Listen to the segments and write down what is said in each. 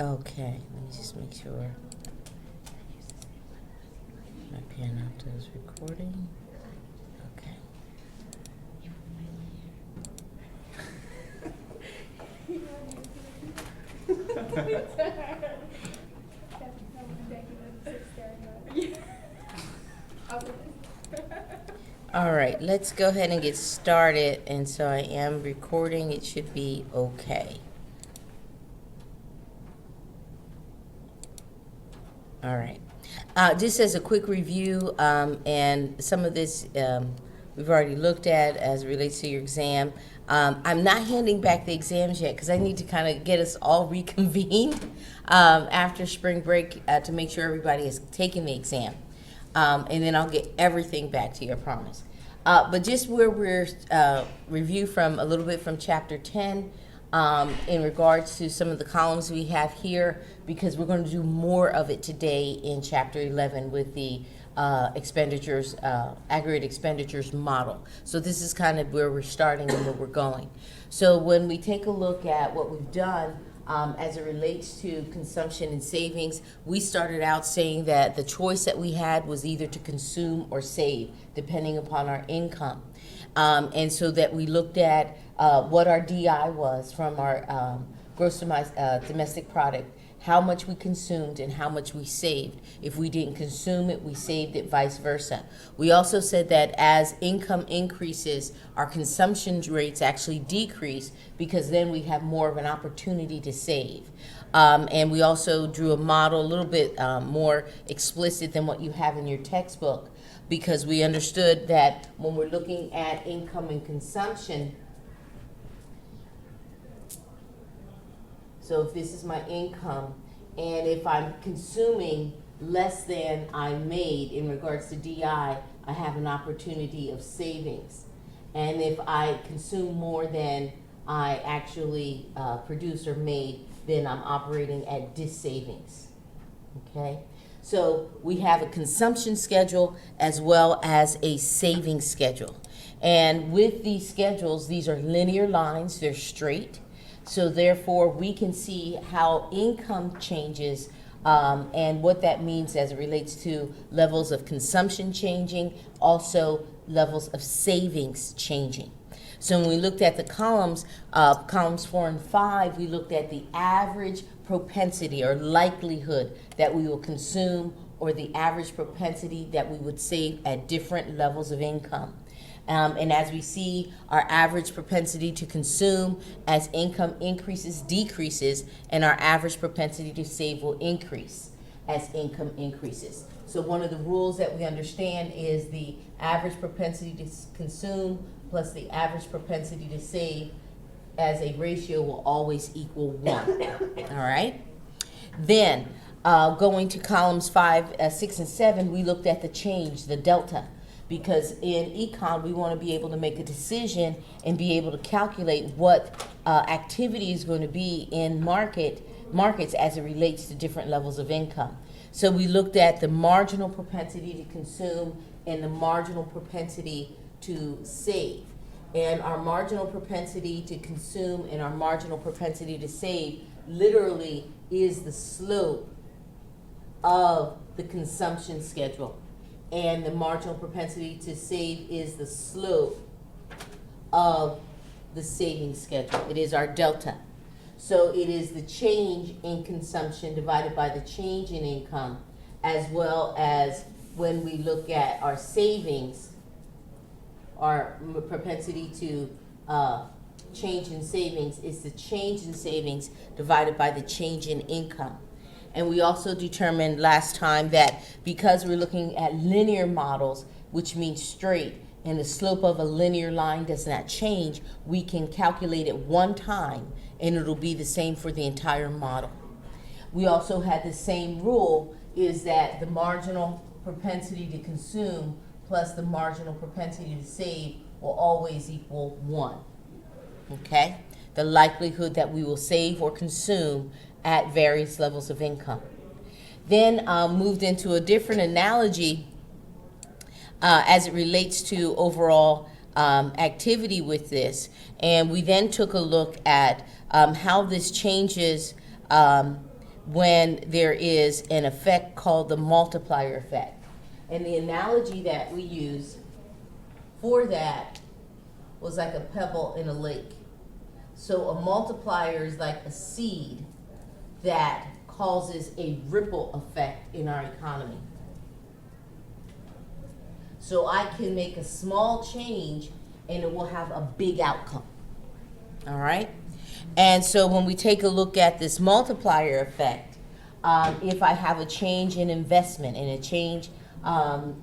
Okay, let me just make sure my Pianopto is recording. Okay. All right, let's go ahead and get started. And so I am recording. It should be okay. All right. Just as a quick review, and some of this we've already looked at as it relates to your exam. I'm not handing back the exams yet because I need to kind of get us all reconvened after spring break to make sure everybody is taking the exam. And then I'll get everything back to you, I promise. But just where we're review from a little bit from chapter 10 in regards to some of the columns we have here, because we're going to do more of it today in chapter 11 with the expenditures, aggregate expenditures model. So this is kind of where we're starting and where we're going. So when we take a look at what we've done, as it relates to consumption and savings, we started out saying that the choice that we had was either to consume or save, depending upon our income. And so that we looked at what our DI was from our gross domestic product, how much we consumed and how much we saved. If we didn't consume it, we saved it, vice versa. We also said that as income increases, our consumption rates actually decrease because then we have more of an opportunity to save. And we also drew a model a little bit more explicit than what you have in your textbook, because we understood that when we're looking at income and consumption, so if this is my income, and if I'm consuming less than I made in regards to DI, I have an opportunity of savings. And if I consume more than I actually produced or made, then I'm operating at dissavings. Okay? So we have a consumption schedule as well as a savings schedule. And with these schedules, these are linear lines, they're straight. So therefore, we can see how income changes and what that means as it relates to levels of consumption changing, also levels of savings changing. So when we looked at the columns 4 and 5, we looked at the average propensity or likelihood that we will consume, or the average propensity that we would save at different levels of income. And as we see, our average propensity to consume as income increases decreases, and our average propensity to save will increase as income increases. So one of the rules that we understand is the average propensity to consume plus the average propensity to save as a ratio will always equal 1. All right? Then going to columns 5, 6, and 7, we looked at the change, the delta. Because in econ, we want to be able to make a decision and be able to calculate what activity is going to be in markets as it relates to different levels of income. So we looked at the marginal propensity to consume and the marginal propensity to save. And our marginal propensity to consume and our marginal propensity to save literally is the slope of the consumption schedule. And the marginal propensity to save is the slope of the savings schedule. It is our delta. So it is the change in consumption divided by the change in income, as well as when we look at our savings, our propensity to change in savings is the change in savings divided by the change in income. And we also determined last time that because we're looking at linear models, which means straight, and the slope of a linear line does not change, we can calculate it one time and it'll be the same for the entire model. We also had the same rule, is that the marginal propensity to consume plus the marginal propensity to save will always equal 1. Okay? The likelihood that we will save or consume at various levels of income. Then moved into a different analogy as it relates to overall activity with this. And we then took a look at how this changes when there is an effect called the multiplier effect. And the analogy that we use for that was like a pebble in a lake. So a multiplier is like a seed that causes a ripple effect in our economy. So I can make a small change and it will have a big outcome. All right? And so when we take a look at this multiplier effect, if I have a change in investment and a change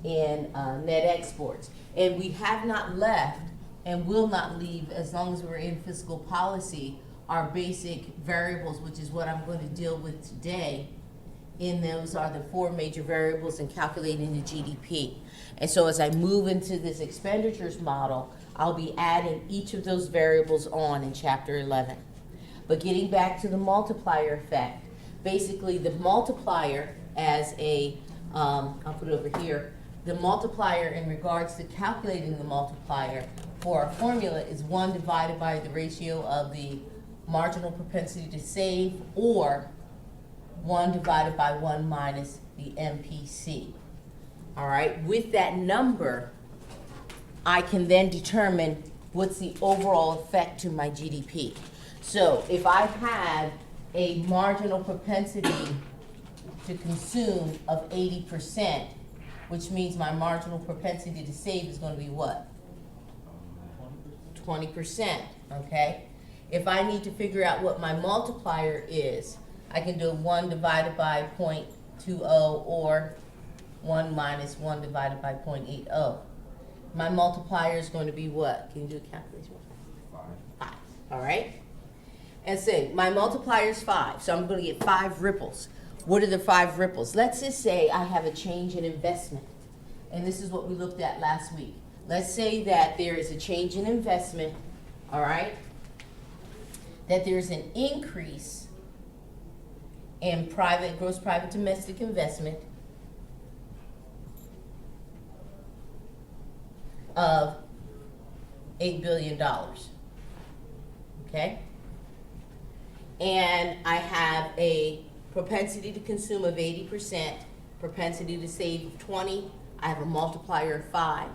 in net exports, and we have not left and will not leave as long as we're in fiscal policy, our basic variables, which is what I'm going to deal with today, in those are the four major variables in calculating the GDP. And so as I move into this expenditures model, I'll be adding each of those variables on in chapter 11. But getting back to the multiplier effect, basically the multiplier as a, I'll put it over here, the multiplier in regards to calculating the multiplier for our formula is 1 divided by the ratio of the marginal propensity to save, or 1 divided by 1 minus the MPC. All right, with that number, I can then determine what's the overall effect to my GDP. So if I have a marginal propensity to consume of 80%, which means my marginal propensity to save is going to be what? 20%, okay? If I need to figure out what my multiplier is, I can do 1 divided by 0.20 or 1 minus 1 divided by 0.80. My multiplier is going to be what? Can you do a calculation? 5. All right? And say my multiplier is 5, so I'm going to get 5 ripples. What are the 5 ripples? Let's just say I have a change in investment. And this is what we looked at last week. Let's say that there is a change in investment, all right? That there's an increase in gross private domestic investment of $8 billion, okay? And I have a propensity to consume of 80%, propensity to save of 20, I have a multiplier of 5.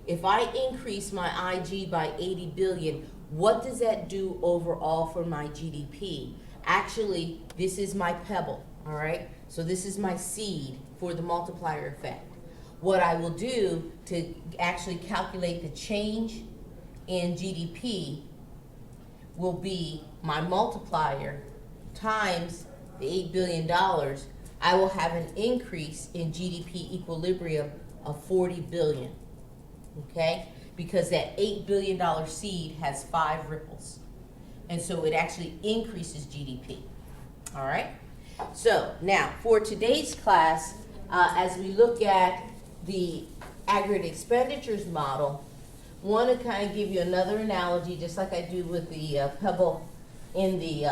If I increase my IG by 80 billion, what does that do overall for my GDP? Actually, this is my pebble, all right? So this is my seed for the multiplier effect. What I will do to actually calculate the change in GDP will be my multiplier times the $8 billion. I will have an increase in GDP equilibrium of 40 billion, okay? Because that $8 billion seed has 5 ripples. And so it actually increases GDP, all right? So now for today's class, as we look at the aggregate expenditures model, I want to kind of give you another analogy, just like I do with the pebble in the,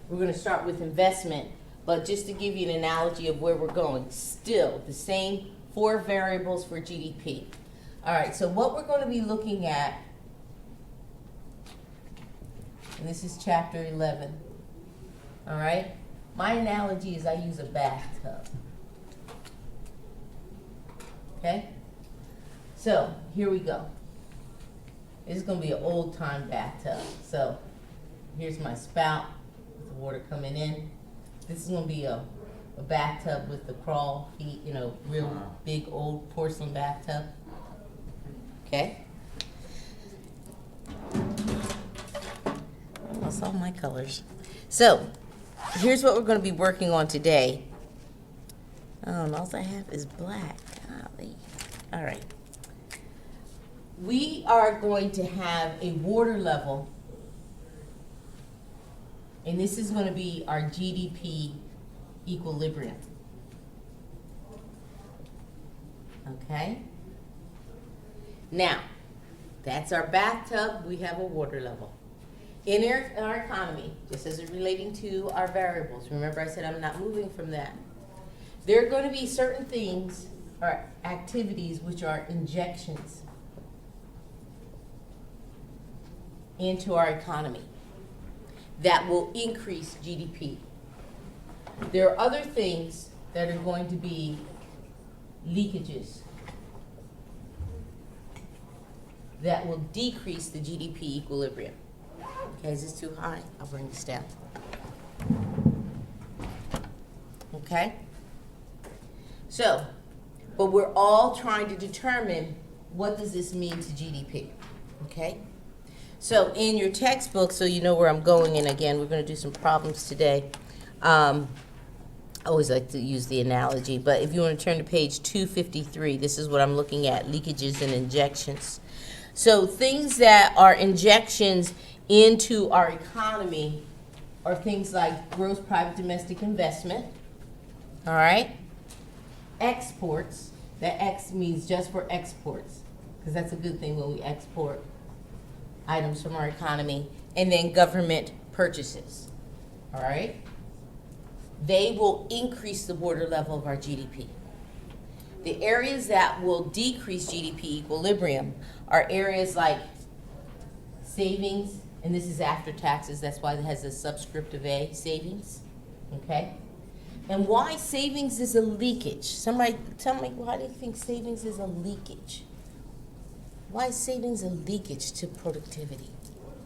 we're going to start with investment, but just to give you an analogy of where we're going, still the same 4 variables for GDP. All right, so what we're going to be looking at, and this is chapter 11, all right? My analogy is I use a bathtub, okay? So here we go. This is going to be an old-time bathtub. So here's my spout with the water coming in. This is going to be a bathtub with the crawl feet, you know, real big old porcelain bathtub. Okay? I lost all my colors. So here's what we're going to be working on today. Oh, all I have is black. Golly. All right. We are going to have a water level, and this is going to be our GDP equilibrium. Okay? Now, that's our bathtub. We have a water level. In our economy, just as it relating to our variables, remember I said I'm not moving from that. There are going to be certain things or activities which are injections into our economy. that will increase GDP. There are other things that are going to be leakages that will decrease the GDP equilibrium. Okay, is this too high? I'll bring this down. Okay? So, but we're all trying to determine what does this mean to GDP. Okay? So in your textbook, so you know where I'm going, and again, we're going to do some problems today. I always like to use the analogy, but if you want to turn to page 253, this is what I'm looking at, leakages and injections. So things that are injections into our economy are things like gross private domestic investment, all right? Exports, that X means just for exports, because that's a good thing when we export items from our economy, and then government purchases, all right? They will increase the border level of our GDP. The areas that will decrease GDP equilibrium are areas like savings, and this is after taxes, that's why it has a subscript of A, savings, okay? And why savings is a leakage? Somebody tell me, why do you think savings is a leakage? Why is savings a leakage to productivity?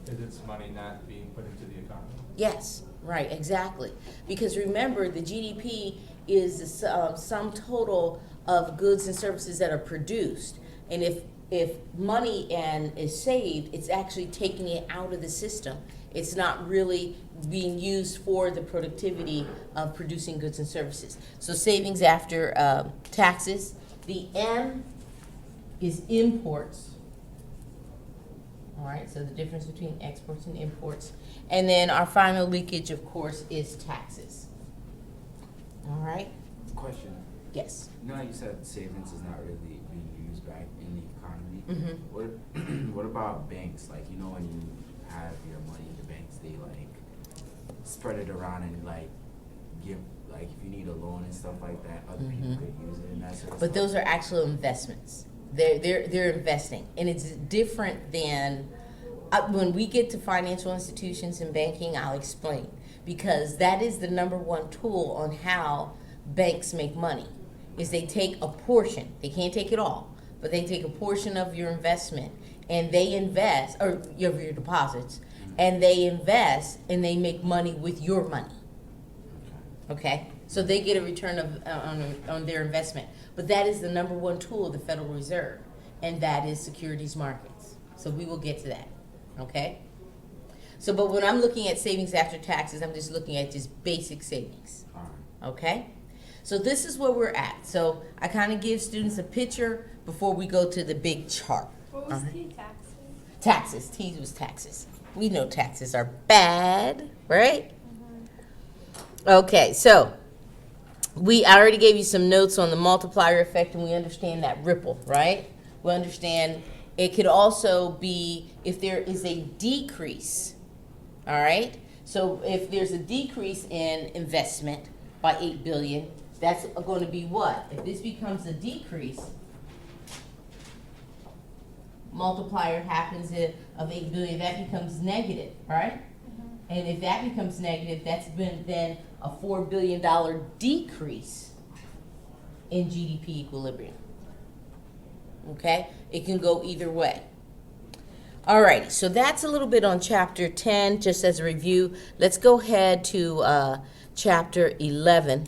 Because it's money not being put into the economy. Yes, right, exactly. Because remember, the GDP is the sum total of goods and services that are produced. And if money is saved, it's actually taking it out of the system. It's not really being used for the productivity of producing goods and services. So savings after taxes. The M is imports. All right, so the difference between exports and imports. And then our final leakage, of course, is taxes. All right? Question. Yes. You know how you said savings is not really being used back in the economy? Mm-hmm. What about banks? Like, you know, when you have your money in the banks, they like spread it around and like give, like if you need a loan and stuff like that, other people could use it and that sort of But stuff. those are actual investments. They're investing, and it's different than when we get to financial institutions and banking. I'll explain, because that is the number one tool on how banks make money. Is they take a portion. They can't take it all, but they take a portion of your investment and they invest, or of your deposits, and they invest and they make money with your money. Okay, so they get a return on their investment. But that is the number one tool of the Federal Reserve, and that is securities markets. So we will get to that, okay? So, but when I'm looking at savings after taxes, I'm just looking at just basic savings, okay? So this is where we're at. So I kind of give students a picture before we go to the big chart. What was T, taxes? Taxes, T was taxes. We know taxes are bad, right? Okay, so I already gave you some notes on the multiplier effect, and we understand that ripple, right? We understand it could also be if there is a decrease, all right? So if there's a decrease in investment by $8 billion, that's going to be what? If this becomes a decrease, multiplier happens of $8 billion, that becomes negative, right? And if that becomes negative, that's been then a $4 billion decrease in GDP equilibrium. Okay? It can go either way. All right, so that's a little bit on chapter 10, just as a review. Let's go ahead to chapter 11.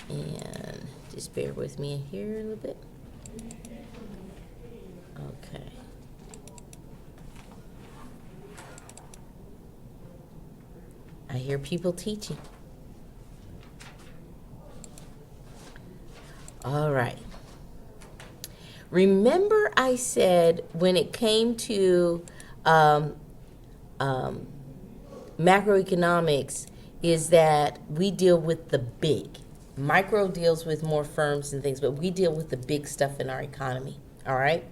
And just bear with me here a little bit. Okay. I hear people teaching. All right. Remember I said when it came to macroeconomics is that we deal with the big. Micro deals with more firms and things, but we deal with the big stuff in our economy. All right?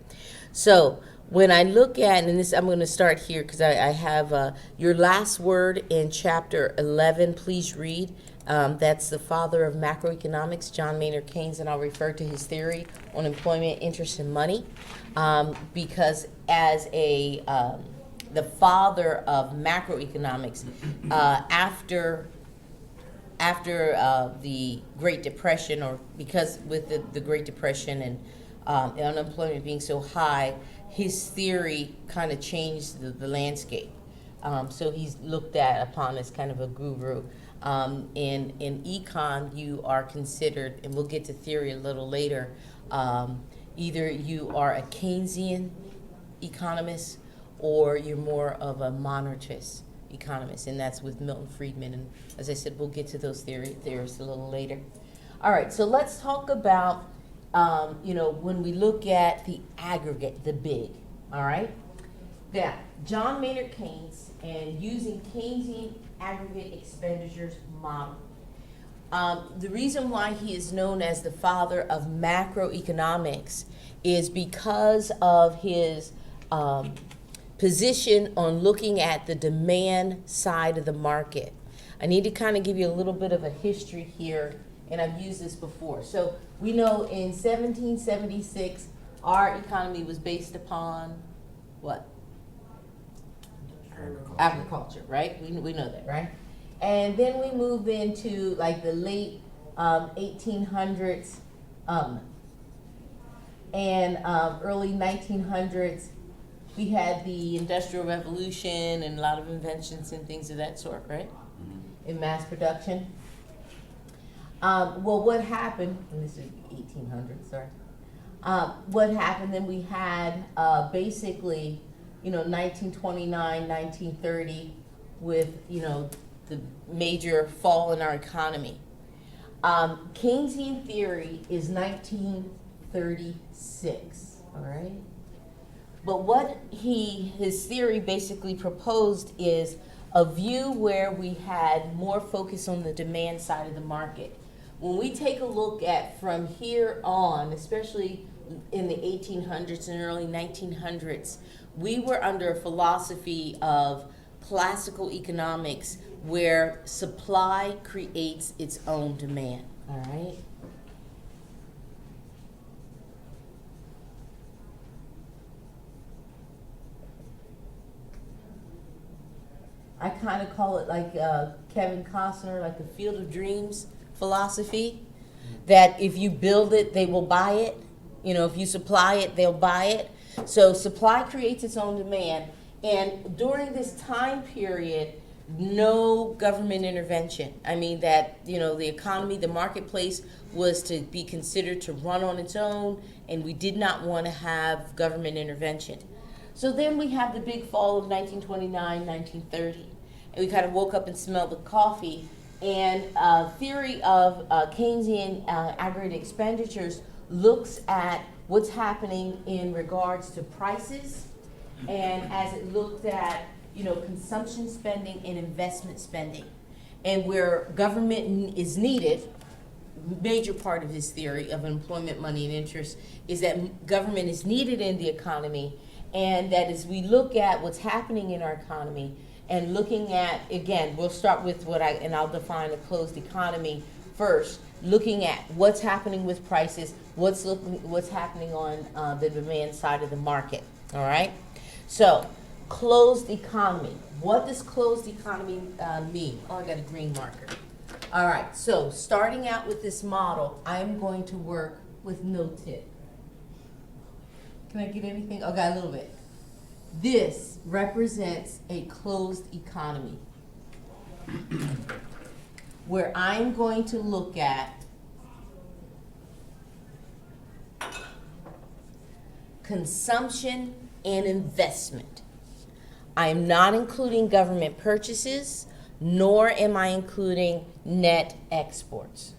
So when I look at, and this, I'm going to start here because I have your last word in chapter 11. Please read. That's the father of macroeconomics, John Maynard Keynes, and I'll refer to his theory on employment, interest, and money. because as the father of macroeconomics, after the Great Depression, or because with the Great Depression and unemployment being so high, his theory kind of changed the landscape. So he's looked at upon as kind of a guru. In econ, you are considered, and we'll get to theory a little later, either you are a Keynesian economist or you're more of a monetarist economist, and that's with Milton Friedman. And as I said, we'll get to those theories a little later. All right, so let's talk about, when we look at the aggregate, the big, all right? Now, John Maynard Keynes, and using Keynesian aggregate expenditures model. The reason why he is known as the father of macroeconomics is because of his position on looking at the demand side of the market. I need to kind of give you a little bit of a history here, and I've used this before. So we know in 1776, our economy was based upon what? Agriculture, right? We know that, right? And then we move into like the late 1800s and early 1900s. We had the Industrial Revolution and a lot of inventions and things of that sort, right? Mm-hmm. In mass production. Well, what happened, and this is 1800s, sorry. What happened, then we had basically, 1929, 1930 with, the major fall in our economy. Keynesian theory is 1936, all right? But what his theory basically proposed is a view where we had more focus on the demand side of the market. When we take a look at from here on, especially in the 1800s and early 1900s, we were under a philosophy of classical economics where supply creates its own demand, all right? I kind of call it like Kevin Costner, like the Field of Dreams philosophy, that if you build it, they will buy it. If you supply it, they'll buy it. So supply creates its own demand. And during this time period, no government intervention. I mean that, the economy, the marketplace was to be considered to run on its own, and we did not want to have government intervention. So then we have the big fall of 1929, 1930. And we kind of woke up and smelled the coffee. And theory of Keynesian aggregate expenditures looks at what's happening in regards to prices, and as it looked at, consumption spending and investment spending. And where government is needed, major part of his theory of employment, money, and interest is that government is needed in the economy. And that as we look at what's happening in our economy and looking at, again, we'll start with I'll define a closed economy first, looking at what's happening with prices, what's happening on the demand side of the market, all right? So, closed economy. What does closed economy mean? Oh, I got a green marker. All right, so starting out with this model, I'm going to work with no tip. Can I get anything? Oh, got a little bit. This represents a closed economy where I'm going to look at consumption and investment. I am not including government purchases, nor am I including net exports.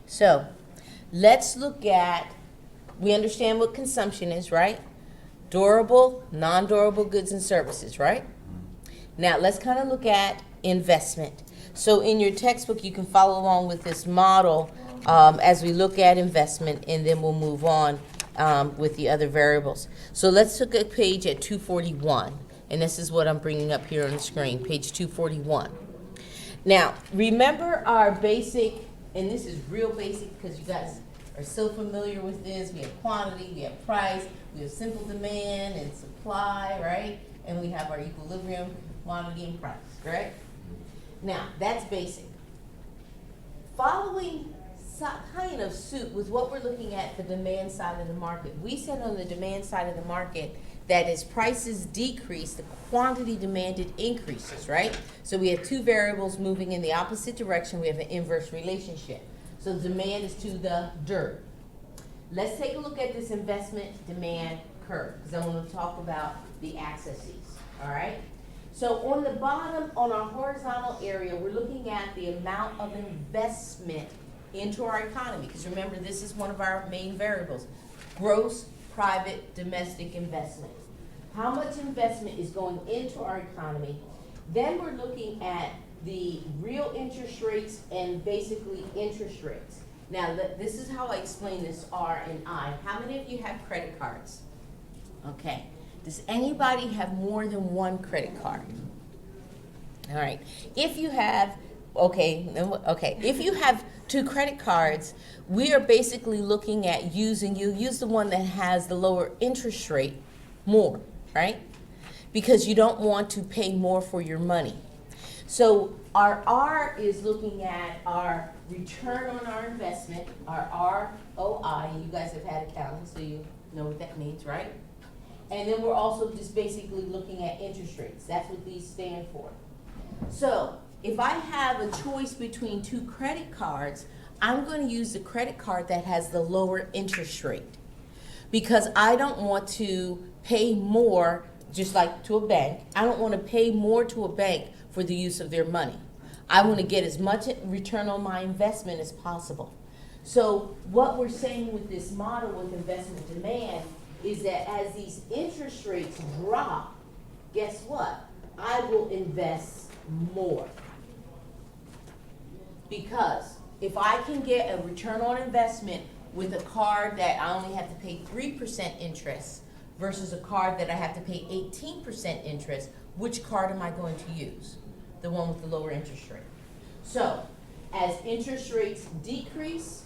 So let's look at, we understand what consumption is, right? Durable, non-durable goods and services, right? Now let's kind of look at investment. So in your textbook, you can follow along with this model as we look at investment, and then we'll move on with the other variables. So let's look at page at 241, and this is what I'm bringing up here on the screen, page 241. Now, remember our basic, and this is real basic because you guys are so familiar with this. We have quantity, we have price, we have simple demand and supply, right? And we have our equilibrium, quantity and price, correct? Now, that's basic. Following kind of suit with what we're looking at the demand side of the market. We said on the demand side of the market that as prices decrease, the quantity demanded increases, right? So we have two variables moving in the opposite direction. We have an inverse relationship. So demand is to the dirt. Let's take a look at this investment demand curve because I want to talk about the axes, all right? So on the bottom, on our horizontal area, we're looking at the amount of investment into our economy, because remember, this is one of our main variables, gross private domestic investment. How much investment is going into our economy? Then we're looking at the real interest rates and basically interest rates. Now, this is how I explain this R and I. How many of you have credit cards? Okay. Does anybody have more than one credit card? All right. If you have, if you have two credit cards, we are basically looking at you use the one that has the lower interest rate more, right? Because you don't want to pay more for your money. So our R is looking at our return on our investment, our ROI, and you guys have had accounting, so you know what that means, right? And then we're also just basically looking at interest rates. That's what these stand for. So if I have a choice between two credit cards, I'm going to use the credit card that has the lower interest rate because I don't want to pay more, just like to a bank. I don't want to pay more to a bank for the use of their money. I want to get as much return on my investment as possible. So what we're saying with this model with investment demand is that as these interest rates drop, guess what? I will invest more. Because if I can get a return on investment with a card that I only have to pay 3% interest versus a card that I have to pay 18% interest, which card am I going to use? The one with the lower interest rate. So as interest rates decrease,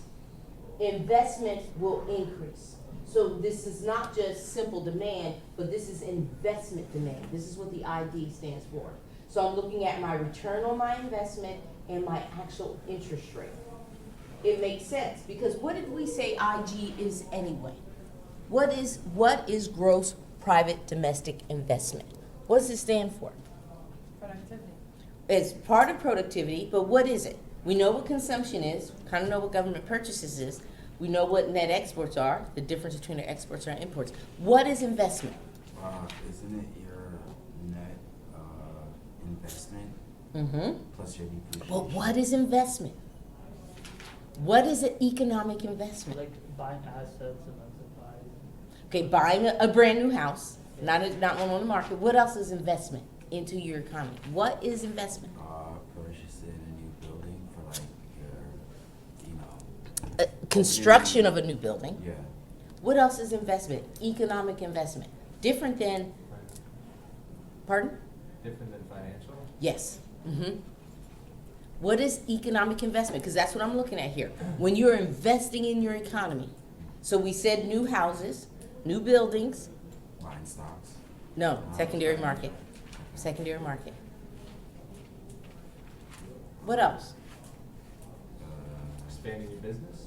investment will increase. So this is not just simple demand, but this is investment demand. This is what the ID stands for. So I'm looking at my return on my investment and my actual interest rate. It makes sense because what did we say IG is anyway? What is gross private domestic investment? What does it stand for? Productivity. It's part of productivity, but what is it? We know what consumption is, kind of know what government purchases is. We know what net exports are, the difference between our exports and our imports. What is investment? Isn't it your net investment plus your depreciation? But what is investment? What is an economic investment? Like buying assets and then supplies. Okay, buying a brand new house, not one on the market. What else is investment into your economy? What is investment? Purchasing a new building for like your, Construction of a new building. yeah. What else is investment? Economic investment. Different than, pardon? Different than financial? Yes. What is economic investment? Because that's what I'm looking at here. When you're investing in your economy. So we said new houses, new buildings. Buying stocks. No, secondary market. Secondary market. What else? Expanding your business?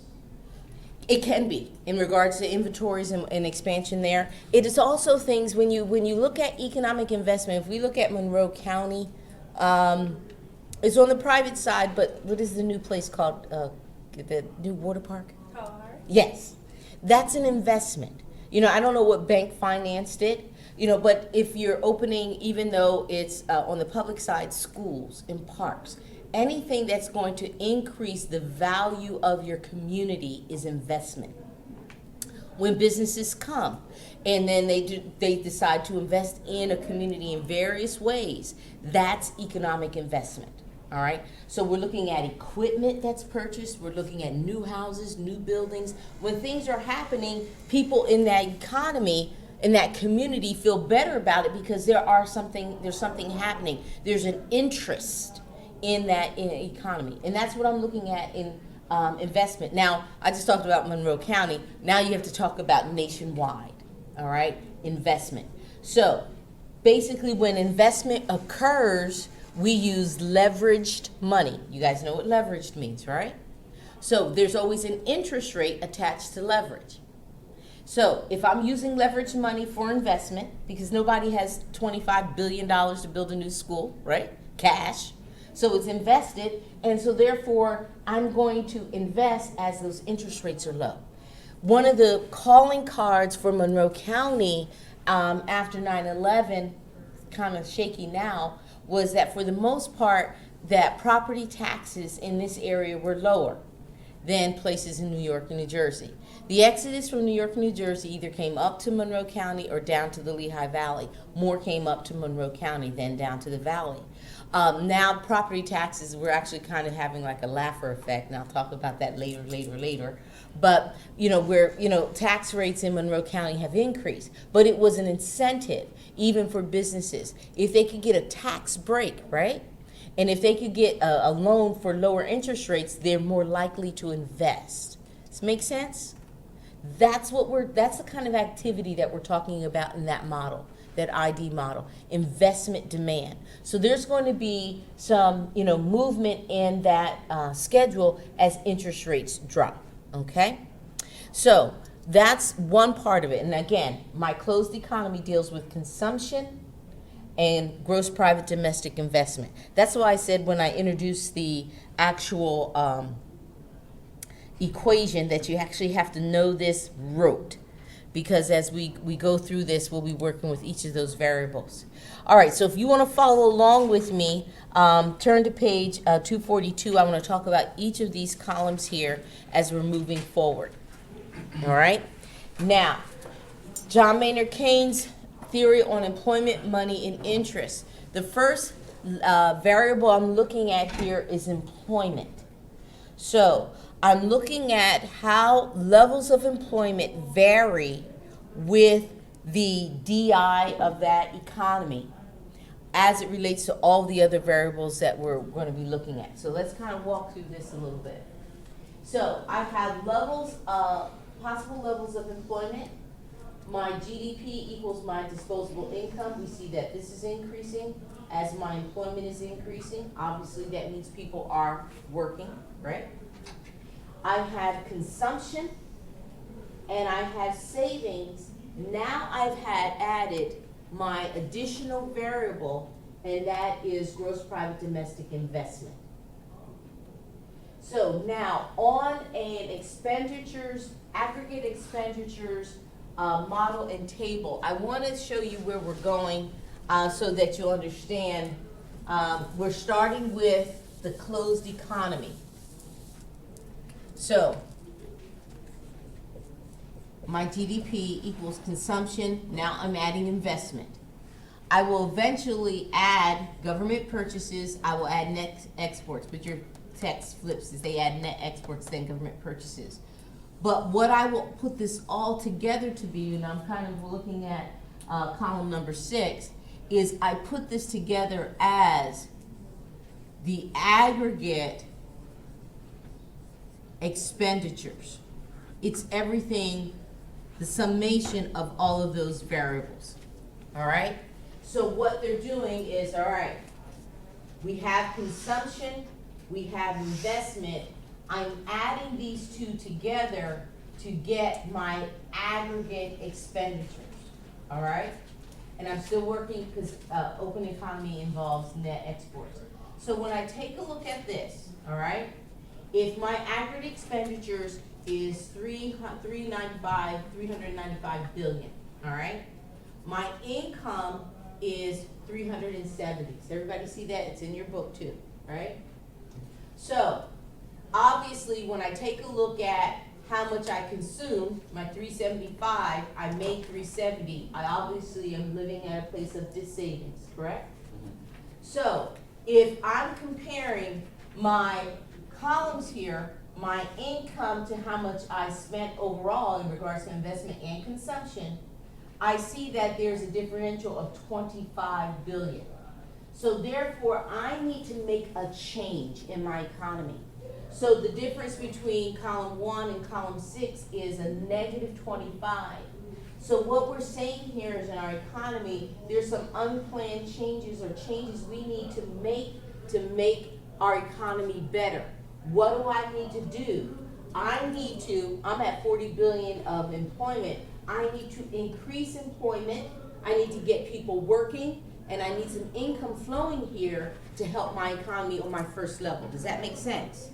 It can be in regards to inventories and expansion there. It is also things when you look at economic investment. If we look at Monroe County, it's on the private side, but what is the new place called? The new water park? Kalahari? Yes, that's an investment. I don't know what bank financed it, but if you're opening, even though it's on the public side, schools and parks, anything that's going to increase the value of your community is investment. When businesses come and then they decide to invest in a community in various ways, that's economic investment. All right, so we're looking at equipment that's purchased. We're looking at new houses, new buildings. When things are happening, people in that economy, in that community, feel better about it because there's something happening. There's an interest in that economy. And that's what I'm looking at in investment. Now, I just talked about Monroe County. Now you have to talk about nationwide, all right, investment. So basically when investment occurs, we use leveraged money. You guys know what leveraged means, right? So there's always an interest rate attached to leverage. So if I'm using leveraged money for investment, because nobody has $25 billion to build a new school, right? Cash. So it's invested, and so therefore I'm going to invest as those interest rates are low. One of the calling cards for Monroe County after 9/11, kind of shaky now, was that for the most part that property taxes in this area were lower than places in New York and New Jersey. The exodus from New York and New Jersey either came up to Monroe County or down to the Lehigh Valley. More came up to Monroe County than down to the valley. Now property taxes, we're actually kind of having like a laugher effect, and I'll talk about that later. But, tax rates in Monroe County have increased, but it was an incentive even for businesses. If they could get a tax break, right? And if they could get a loan for lower interest rates, they're more likely to invest. Does this make sense? That's the kind of activity that we're talking about in that model, that ID model, investment demand. So there's going to be some, movement in that schedule as interest rates drop, okay? So that's one part of it. And again, my closed economy deals with consumption and gross private domestic investment. That's why I said when I introduced the actual equation that you actually have to know this rote, because as we go through this, we'll be working with each of those variables. All right, so if you want to follow along with me, turn to page 242. I want to talk about each of these columns here as we're moving forward. All right? Now, John Maynard Keynes' theory on employment, money, and interest. The first variable I'm looking at here is employment. So I'm looking at how levels of employment vary with the DI of that economy as it relates to all the other variables that we're going to be looking at. So let's kind of walk through this a little bit. So I have possible levels of employment. My GDP equals my disposable income. We see that this is increasing as my employment is increasing. Obviously, that means people are working, right? I have consumption and I have savings. Now I've added my additional variable, and that is gross private domestic investment. So now on an aggregate expenditures model and table, I want to show you where we're going so that you'll understand. We're starting with the closed economy. So my GDP equals consumption. Now I'm adding investment. I will eventually add government purchases. I will add net exports, but your text flips as they add net exports, then government purchases. But what I will put this all together to be, and I'm kind of looking at column number 6, is I put this together as the aggregate expenditures. It's everything, the summation of all of those variables. All right? So what they're doing is, all right, we have consumption, we have investment. I'm adding these two together to get my aggregate expenditures. All right? And I'm still working because open economy involves net exports. So when I take a look at this, all right, if my aggregate expenditures is 395 billion, all right, my income is 370. Does everybody see that? It's in your book too, right? So obviously when I take a look at how much I consume, my 375, I made 370. I obviously am living at a place of savings, correct? So if I'm comparing my columns here, my income to how much I spent overall in regards to investment and consumption, I see that there's a differential of 25 billion. So therefore, I need to make a change in my economy. So the difference between column 1 and column 6 is a negative 25. So what we're saying here is in our economy, there's some unplanned changes or changes we need to make our economy better. What do I need to do? I'm at 40 billion of employment. I need to increase employment. I need to get people working, and I need some income flowing here to help my economy on my first level. Does that make sense?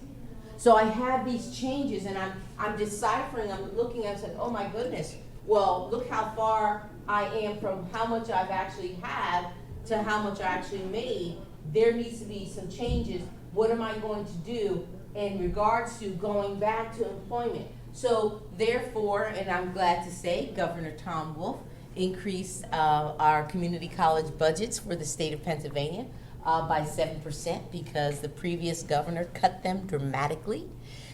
So I have these changes, and I'm deciphering, I'm looking, I'm saying, oh my goodness, well, look how far I am from how much I've actually had to how much I actually made. There needs to be some changes. What am I going to do in regards to going back to employment? So therefore, and I'm glad to say, Governor Tom Wolf increased our community college budgets for the state of Pennsylvania by 7% because the previous governor cut them dramatically.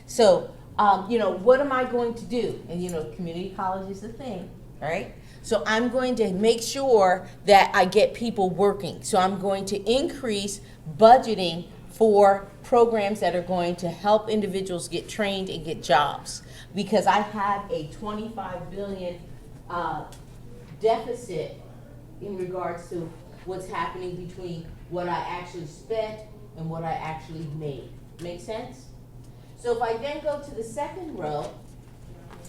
So, what am I going to do? And community college is the thing, right? So I'm going to make sure that I get people working. So I'm going to increase budgeting for programs that are going to help individuals get trained and get jobs. Because I have a 25 billion deficit in regards to what's happening between what I actually spent and what I actually made. Make sense? So if I then go to the second row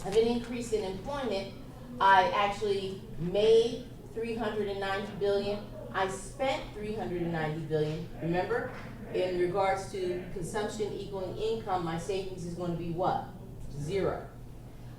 of an increase in employment, I actually made 390 billion. I spent 390 billion. Remember, in regards to consumption equaling income, my savings is going to be what? 0.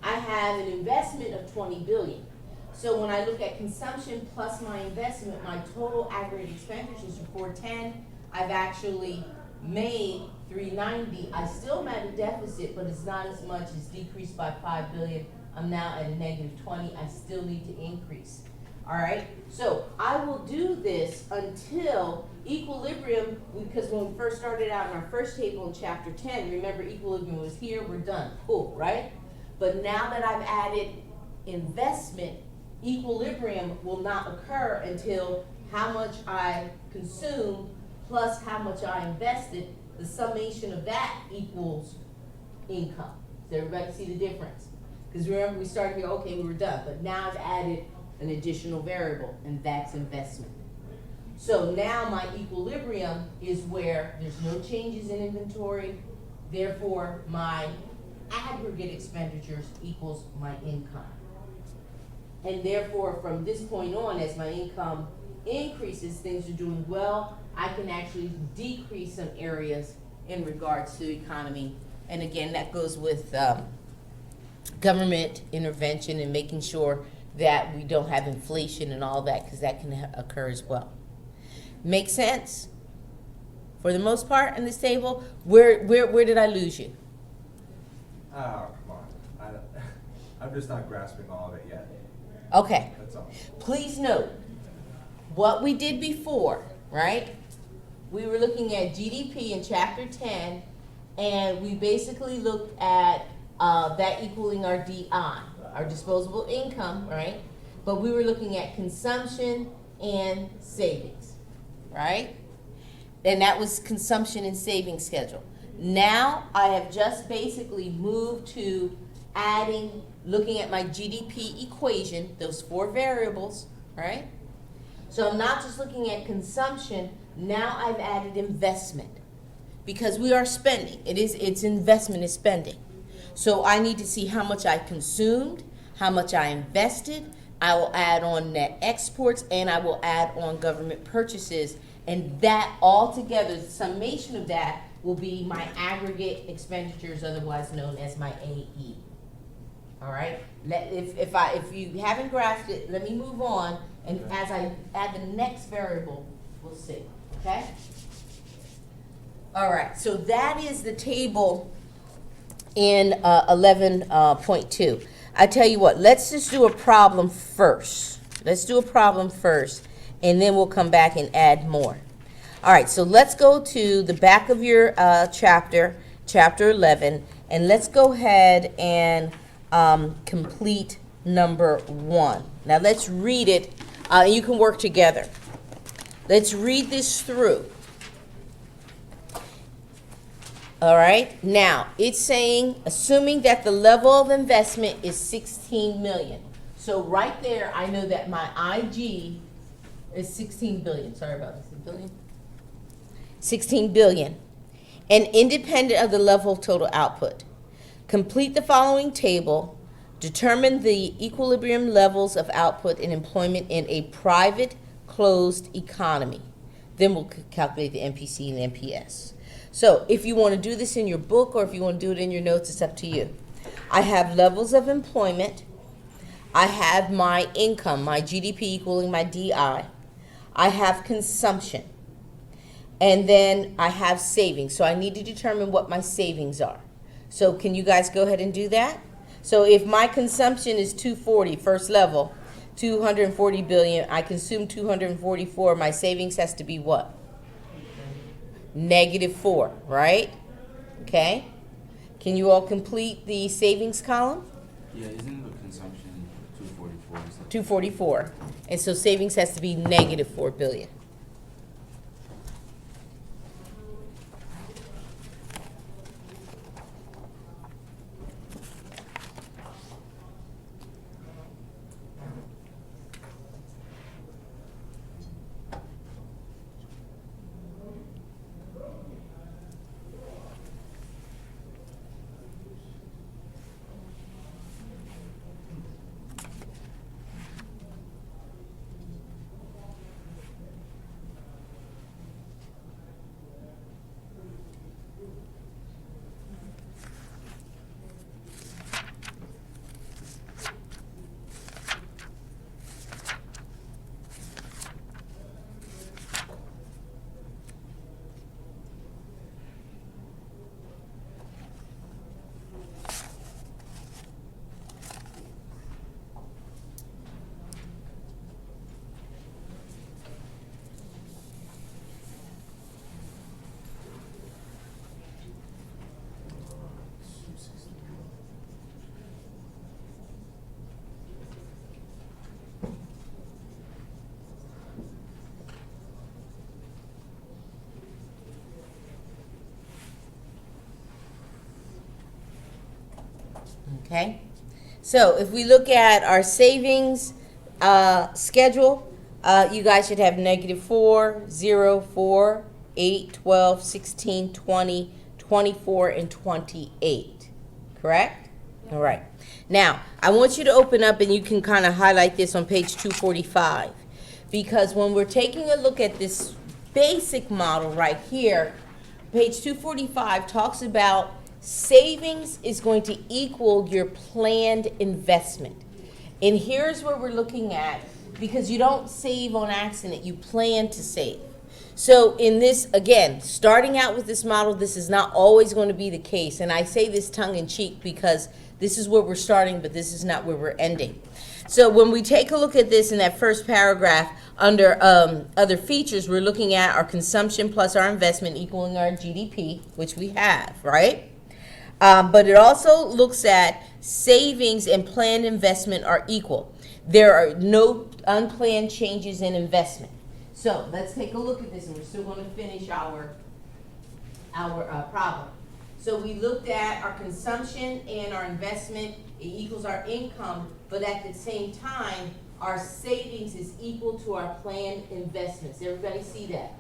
I have an investment of 20 billion. So when I look at consumption plus my investment, my total aggregate expenditures are 410. I've actually made 390. I still am at a deficit, but it's not as much. It's decreased by 5 billion. I'm now at a negative 20. I still need to increase. All right, so I will do this until equilibrium, because when we first started out in our first table in chapter 10, remember equilibrium was here, we're done, cool, right? But now that I've added investment, equilibrium will not occur until how much I consumed plus how much I invested, the summation of that equals income. Does everybody see the difference? Because remember we started here, okay, we were done, but now I've added an additional variable, and that's investment. So now my equilibrium is where there's no changes in inventory, therefore my aggregate expenditures equals my income. And therefore from this point on, as my income increases, things are doing well, I can actually decrease some areas in regards to the economy. And again, that goes with government intervention and making sure that we don't have inflation and all that, because that can occur as well. Make sense? For the most part in this table, where did I lose you? Oh, come on. I'm just not grasping all of it yet. Okay. That's all. Please note, what we did before, right? We were looking at GDP in chapter 10, and we basically looked at that equaling our DI, our disposable income, right? But we were looking at consumption and savings, right? And that was consumption and savings schedule. Now I have just basically moved to looking at my GDP equation, those 4 variables, right? So I'm not just looking at consumption, now I've added investment. Because we are spending, it's investment is spending. So I need to see how much I consumed, how much I invested. I will add on net exports, and I will add on government purchases. And that all together, the summation of that will be my aggregate expenditures, otherwise known as my AE. All right? If you haven't grasped it, let me move on. And as I add the next variable, we'll see. Okay? All right, so that is the table in 11.2. I tell you what, let's just do a problem first. Let's do a problem first, and then we'll come back and add more. All right, so let's go to the back of your chapter 11, and let's go ahead and complete number 1. Now let's read it, and you can work together. let's read this through. All right, now it's saying, assuming that the level of investment is 16 million. So right there, I know that my IG is 16 billion. Sorry about this, billion? 16 billion. And independent of the level of total output. Complete the following table. Determine the equilibrium levels of output and employment in a private closed economy. Then we'll calculate the MPC and MPS. So if you want to do this in your book or if you want to do it in your notes, it's up to you. I have levels of employment. I have my income, my GDP equaling my DI. I have consumption. And then I have savings. So I need to determine what my savings are. So can you guys go ahead and do that? So if my consumption is 240, first level, 240 billion, I consume 244, my savings has to be what? -4, right? Okay. Can you all complete the savings column? Yeah, isn't the consumption 244? 244. And so savings has to be -4 billion. Okay, so if we look at our savings schedule, you guys should have -4, 0, 4, 8, 12, 16, 20, 24, and 28. Correct? All right. Now, I want you to open up, and you can kind of highlight this on page 245, because when we're taking a look at this basic model right here, page 245 talks about savings is going to equal your planned investment. And here's where we're looking at, because you don't save on accident, you plan to save. So in this, again, starting out with this model, this is not always going to be the case. And I say this tongue in cheek because this is where we're starting, but this is not where we're ending. So when we take a look at this in that first paragraph, under other features, we're looking at our consumption plus our investment equaling our GDP, which we have, right? But it also looks at savings and planned investment are equal. There are no unplanned changes in investment. So let's take a look at this, and we're still going to finish our problem. So we looked at our consumption and our investment. It equals our income, but at the same time, our savings is equal to our planned investments. Everybody see that?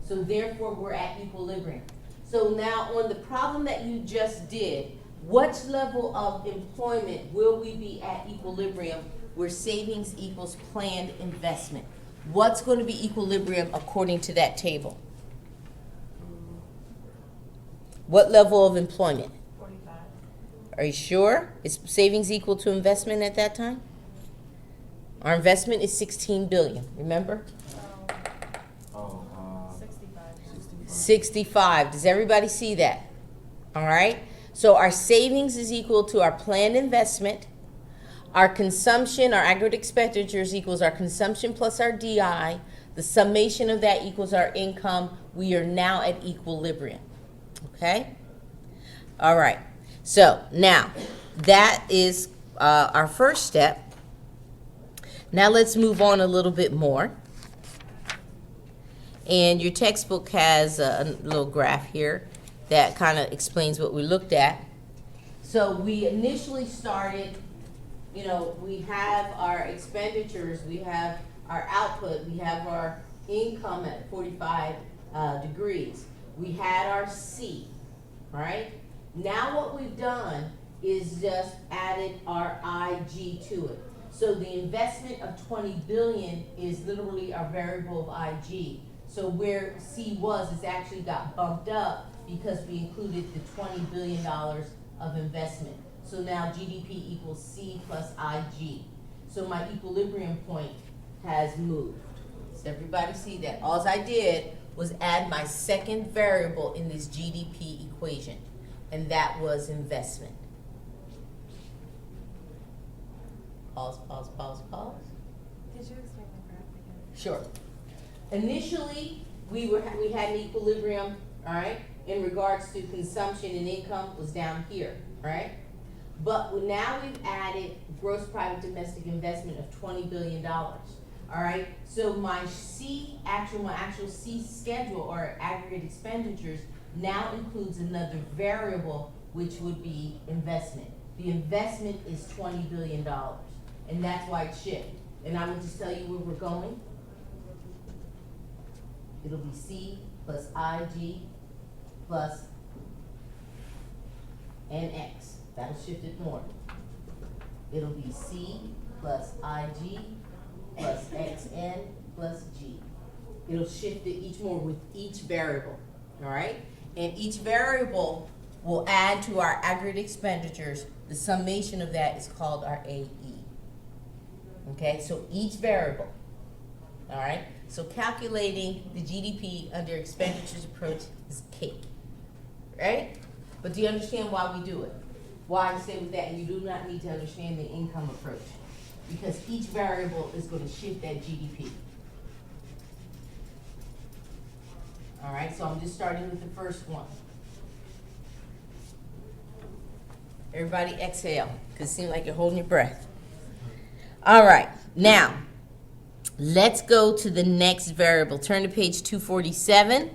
So therefore, we're at equilibrium. So now on the problem that you just did, what level of employment will we be at equilibrium where savings equals planned investment? What's going to be equilibrium according to that table? What level of employment? 45. Are you sure? Is savings equal to investment at that time? Our investment is 16 billion, remember? 65. 65. Does everybody see that? All right. So our savings is equal to our planned investment. Our consumption, our aggregate expenditures equals our consumption plus our DI. The summation of that equals our income. We are now at equilibrium. Okay? All right. So now that is our first step. Now let's move on a little bit more. And your textbook has a little graph here that kind of explains what we looked at. So we initially started, you know, we have our expenditures, we have our output, we have our income at 45 degrees. We had our C, right? Now what we've done is just added our IG to it. So the investment of 20 billion is literally our variable of IG. So where C was, it's actually got bumped up because we included the $20 billion of investment. So now GDP equals C plus IG. So my equilibrium point has moved. Does everybody see that? All I did was add my second variable in this GDP equation, and that was investment. Pause, pause, pause, pause. Did you explain the graph again? Sure. Initially, we had an equilibrium, all right, in regards to consumption and income was down here, right? But now we've added gross private domestic investment of $20 billion, all right? So my actual C schedule or aggregate expenditures now includes another variable, which would be investment. The investment is $20 billion, and that's why it shifted. And I will just tell you where we're going. It'll be C plus IG plus NX. That'll shift it more. It'll be C plus IG plus XN plus G. It'll shift it each more with each variable, all right? And each variable will add to our aggregate expenditures. The summation of that is called our AE. Okay, so each variable, all right? So calculating the GDP under expenditures approach is cake, right? But do you understand why we do it? Why I say with that, and you do not need to understand the income approach, because each variable is going to shift that GDP. All right, so I'm just starting with the first one. Everybody exhale, because it seems like you're holding your breath. All right, now, let's go to the next variable. Turn to page 247.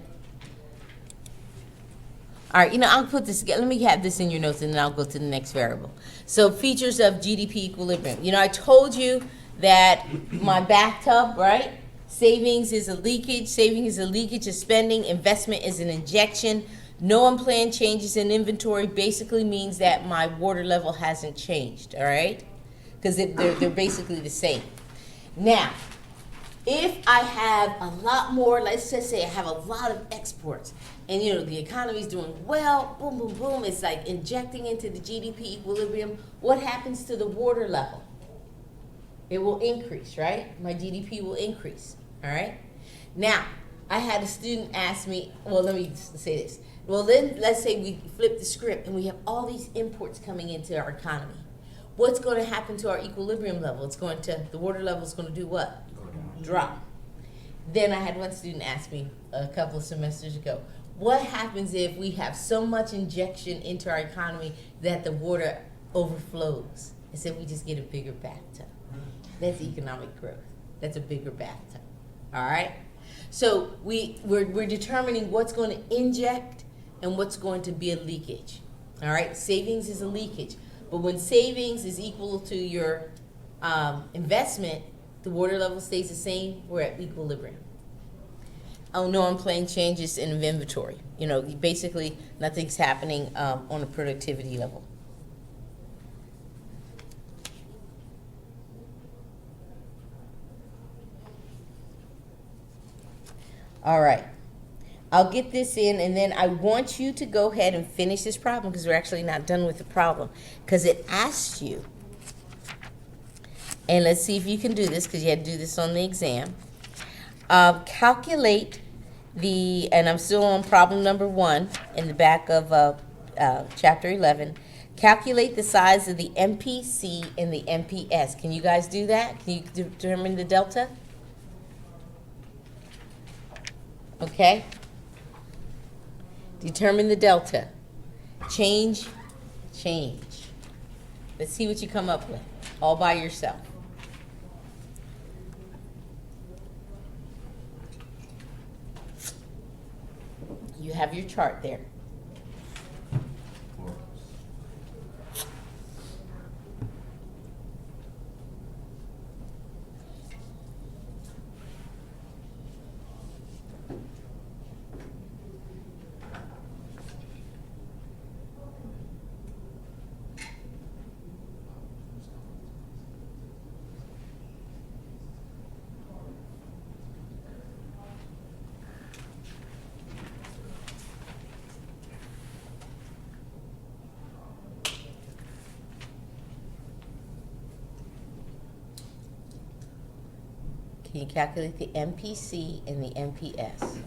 All right, I'll put this, let me have this in your notes and then I'll go to the next variable. So features of GDP equilibrium. I told you that my bathtub, right? Savings is a leakage. Saving is a leakage of spending. Investment is an injection. No unplanned changes in inventory basically means that my water level hasn't changed, all right? Because they're basically the same. Now, if I have a lot more, let's just say I have a lot of exports, and the economy's doing well, boom, boom, boom, it's like injecting into the GDP equilibrium, what happens to the water level? It will increase, right? My GDP will increase, all right? Now, I had a student ask me, well, let me say this. Well, then let's say we flip the script and we have all these imports coming into our economy. What's going to happen to our equilibrium level? The water level is going to do what? Go down. Drop. Then I had one student ask me a couple of semesters ago, what happens if we have so much injection into our economy that the water overflows? I said we just get a bigger bathtub. That's economic growth. That's a bigger bathtub. All right? So we're determining what's going to inject and what's going to be a leakage. All right? Savings is a leakage. But when savings is equal to your investment, the water level stays the same. We're at equilibrium. Oh, no unplanned changes in inventory. Basically nothing's happening on a productivity level. All right. I'll get this in, and then I want you to go ahead and finish this problem because we're actually not done with the problem because it asks you. And let's see if you can do this because you had to do this on the exam. Calculate and I'm still on problem number 1 in the back of chapter 11. Calculate the size of the MPC and the MPS. Can you guys do that? Can you determine the delta? Okay. Determine the delta. Change. Let's see what you come up with, all by yourself. have your chart there. Or- Can you calculate the MPC and the MPS?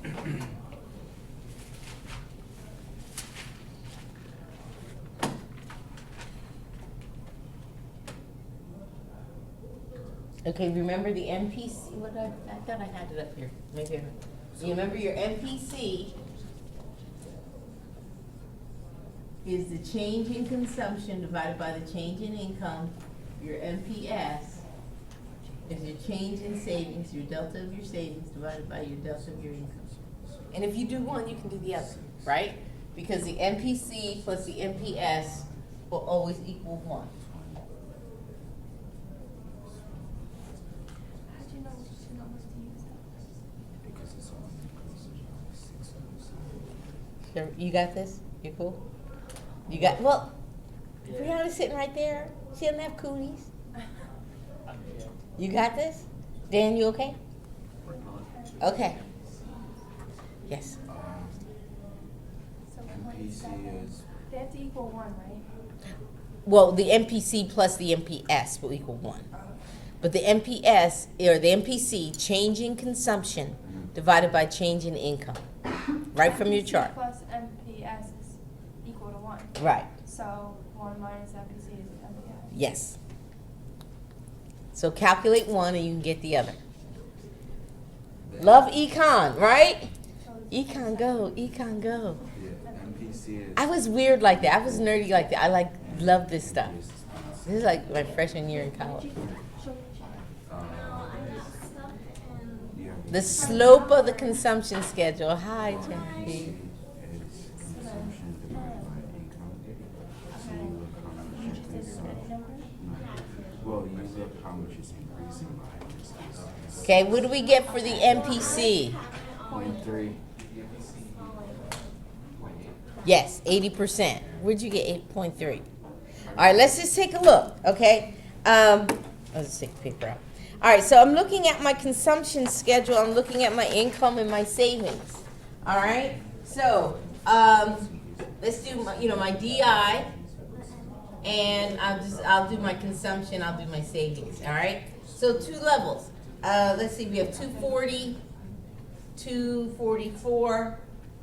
Okay, remember the MPC, I thought I had it up here, maybe, you remember your MPC is the change in consumption divided by the change in income. Your MPS is your change in savings, your delta of your savings divided by your delta of your income. And if you do one, you can do the other, right? Because the MPC plus the MPS will always equal 1. How'd you know which two numbers to use? Because it's all inclusive of 6 So you got this? You cool? You got, well, Brianna's sitting right there. She doesn't have cooties. I'm here. You got this? Dan, you okay? Okay. Yes. So MPC is they have to equal 1, right? Well, the MPC plus the MPS will equal 1. But the MPS, or the MPC, change in consumption divided by change in income. Right from your MPC chart. plus MPS is equal to 1. Right. So 1 minus MPC is MPS. Yes. So calculate one and you can get the other. Love econ, right? So Econ go, econ go. yeah, MPC is I was weird like that. I was nerdy like that. I love this stuff. This is like my freshman year in college. show me the chart. yeah, The slope of the consumption schedule. Hi, Jackie. is consumption divided by income. So you look how much You is just did a steady number? well, you look how much is increasing by in this case. Okay, what do we get for the MPC? 0.3. Yes, 80%. Where'd you get 8.3? All right, let's just take a look, okay? Let's take the paper out. All right, so I'm looking at my consumption schedule. I'm looking at my income and my savings. All right, so let's do my, my DI, and I'll do my consumption. I'll do my savings. All right. So 2 levels. Let's see. We have 240, 244,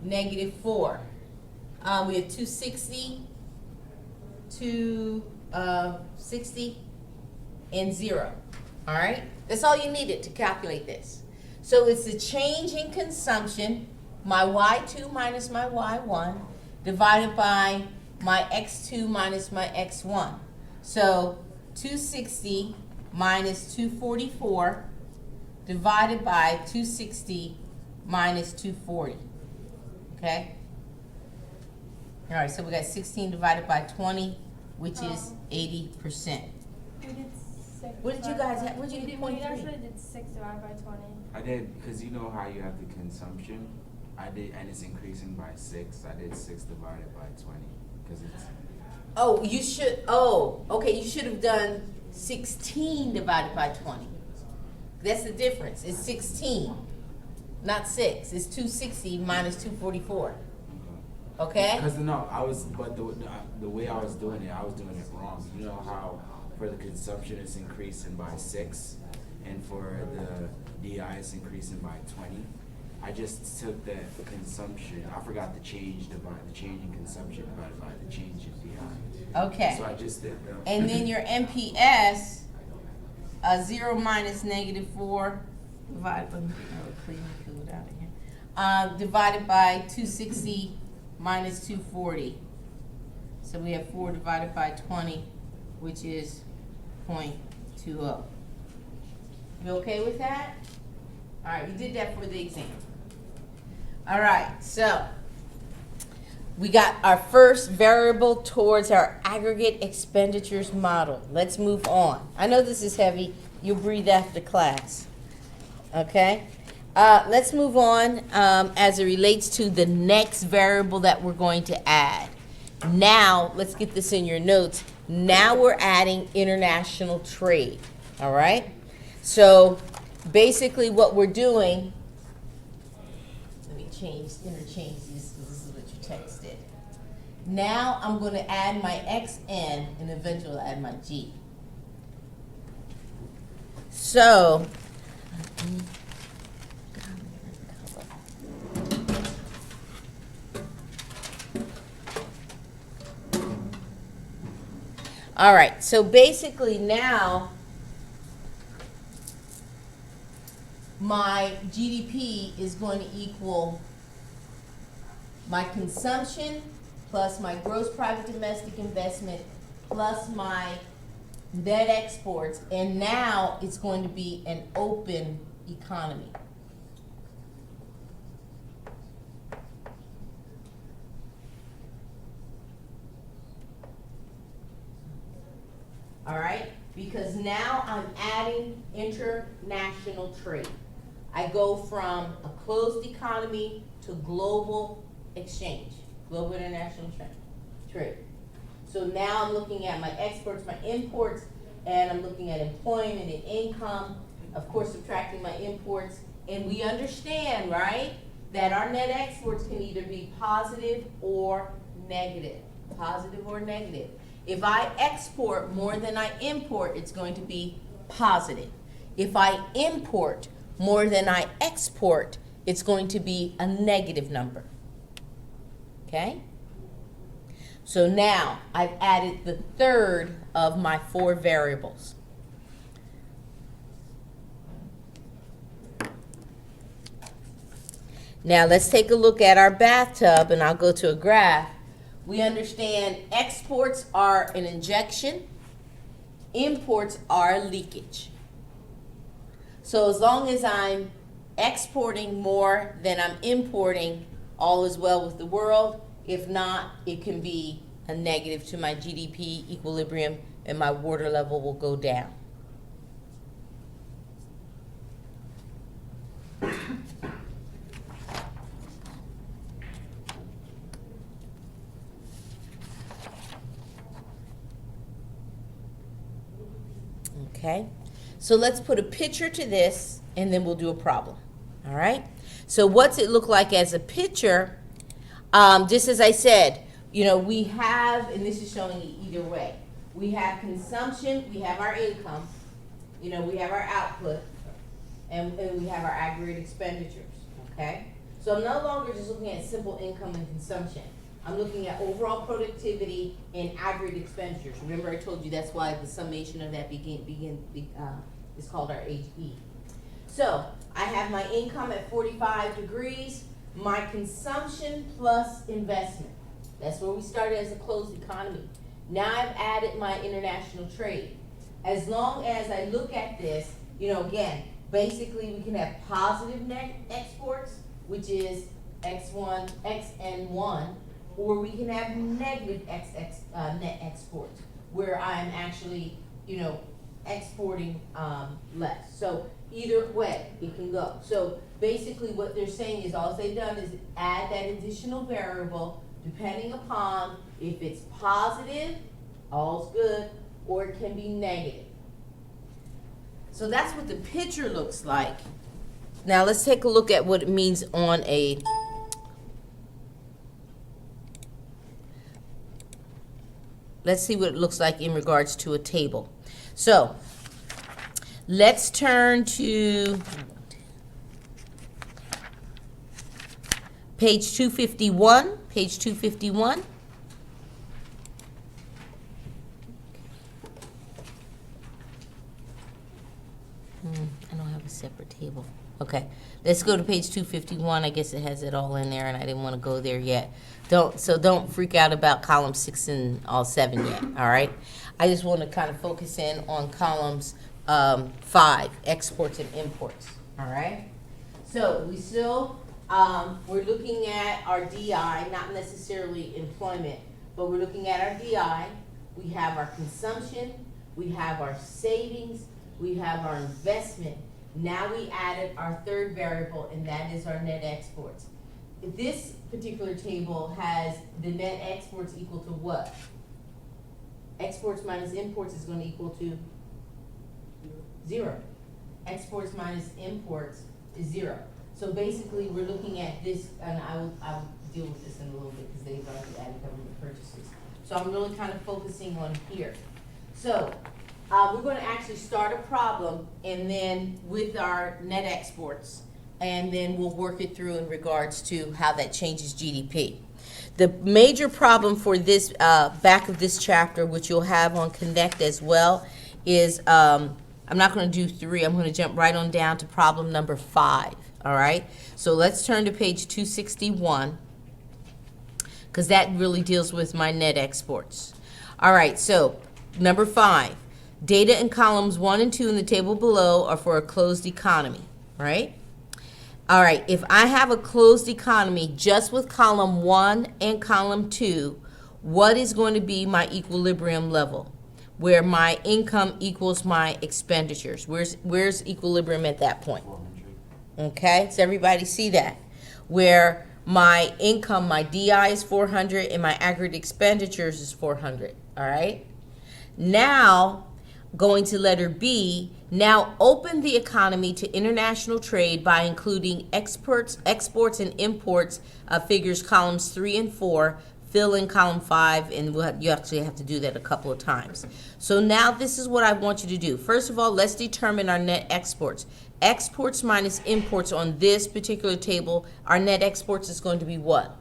-4. We have 260, 260, and 0. All right? That's all you needed to calculate this. So it's the change in consumption, my Y2 minus my Y1, divided by my X2 minus my X1. So 260 minus 244 divided by 260 minus 240. Okay? All right, so we got 16 divided by 20, which is 80%. We did 6. What did you guys have? What did you do? We 0.3? actually did 6 divided by 20. I did, because you know how you have the consumption? I did, and it's increasing by 6. I did 6 divided by 20, because it's, Oh, you should, okay, you should have done 16 divided by 20. That's the difference. It's 16, not 6. It's 260 minus 244. Okay? because no, but the way I was doing it wrong. You know how for the consumption it's increasing by 6, and for the DI it's increasing by 20. I just took the consumption. I forgot the change in consumption divided by the change in DI. Okay. So I just did that. And then your MPS, 0 minus -4, divided by, clean the food out of here. Divided by 260 minus 240. So we have 4 divided by 20, which is 0.20. You okay with that? All right, you did that for the exam. All right, so we got our first variable towards our aggregate expenditures model. Let's move on. I know this is heavy. You'll breathe after class. Okay? Let's move on as it relates to the next variable that we're going to add. Now, let's get this in your notes. Now we're adding international trade. All right? So basically what we're doing, let me interchange these because this is what you texted. Now I'm going to add my XN and eventually add my G. So, all right, so basically now my GDP is going to equal my consumption plus my gross private domestic investment plus my net exports, and now it's going to be an open economy. All right, because now I'm adding international trade. I go from a closed economy to global exchange, global international trade. So now I'm looking at my exports, my imports, and I'm looking at employment and income, of course subtracting my imports. And we understand, right, that our net exports can either be positive or negative. Positive or negative. If I export more than I import, it's going to be positive. If I import more than I export, it's going to be a negative number. Okay? So now I've added the third of my 4 variables. Now let's take a look at our bathtub, and I'll go to a graph. We understand exports are an injection, imports are leakage. So as long as I'm exporting more than I'm importing, all is well with the world. If not, it can be a negative to my GDP equilibrium, and my water level will go down. Okay, so let's put a picture to this, and then we'll do a problem. All right, so what's it look like as a picture? Just as I said, you know, we have, and this is showing it either way. We have consumption, we have our income, you know, we have our output, and we have our aggregate expenditures, okay? So I'm no longer just looking at simple income and consumption. I'm looking at overall productivity and aggregate expenditures. Remember I told you that's why the summation of that is called our HE. So I have my income at 45 degrees, my consumption plus investment. That's where we started as a closed economy. Now I've added my international trade. As long as I look at this, you know, again, basically we can have positive net exports, which is X1, XN1, or we can have negative net exports, where I'm actually, you know, exporting less. So either way, it can go. So basically what they're saying is all they've done is add that additional variable depending upon if it's positive, all's good, or it can be negative. So that's what the picture looks like. Now let's take a look at what it means on a let's see what it looks like in regards to a table. So let's turn to page 251. Page 251. I don't have a separate table. Okay, let's go to page 251. I guess it has it all in there, and I didn't want to go there yet. Don't freak out about column 6 and all 7 yet. All right, I just want to kind of focus in on columns 5, exports and imports. All right, so we still we're looking at our DI, not necessarily employment, but we're looking at our DI. We have our consumption, we have our savings, we have our investment. Now we added our third variable, and that is our net exports. This particular table has the net exports equal to what? Exports minus imports is going to equal to 0. Exports minus imports is 0. So basically, we're looking at this, and I will deal with this in a little bit because they've already added government purchases. So I'm really kind of focusing on here. So we're going to actually start a problem, and then with our net exports, and then we'll work it through in regards to how that changes GDP. The major problem for this back of this chapter, which you'll have on Connect as well, is I'm not going to do 3. I'm going to jump right on down to problem number 5. All right. So let's turn to page 261 because that really deals with my net exports. All right. So number 5, data in columns 1 and 2 in the table below are for a closed economy. Right. All right, if I have a closed economy just with column 1 and column 2, what is going to be my equilibrium level? Where my income equals my expenditures. Where's equilibrium at that point? 400. Okay, does everybody see that? Where my income, my DI is 400 and my aggregate expenditures is 400, all right? Now, going to letter B, now open the economy to international trade by including exports and imports figures columns 3 and 4, fill in column 5, and you actually have to do that a couple of times. So now this is what I want you to do. First of all, let's determine our net exports. Exports minus imports on this particular table, our net exports is going to be what?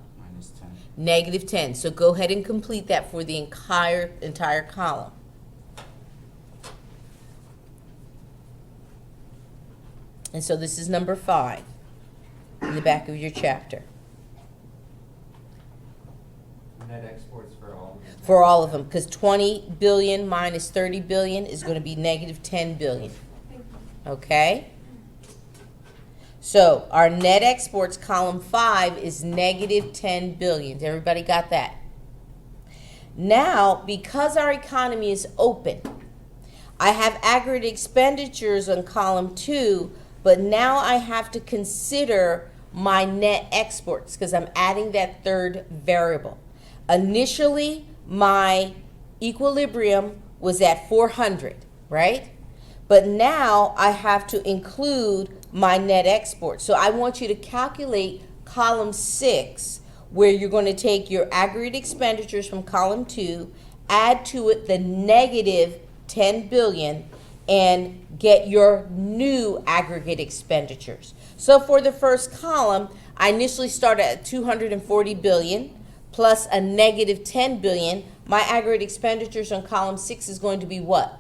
-10. -10. So go ahead and complete that for the entire column. And so this is number 5 in the back of your chapter. Net exports for all. For all of them, because 20 billion minus 30 billion is going to be -10 billion. Okay? So our net exports, column 5, is -10 billion. Everybody got that? Now, because our economy is open, I have aggregate expenditures on column 2, but now I have to consider my net exports because I'm adding that third variable. Initially, my equilibrium was at 400, right? But now I have to include my net export. So I want you to calculate column 6, where you're going to take your aggregate expenditures from column 2, add to it the -10 billion, and get your new aggregate expenditures. So for the first column, I initially started at 240 billion plus a -10 billion. My aggregate expenditures on column 6 is going to be what?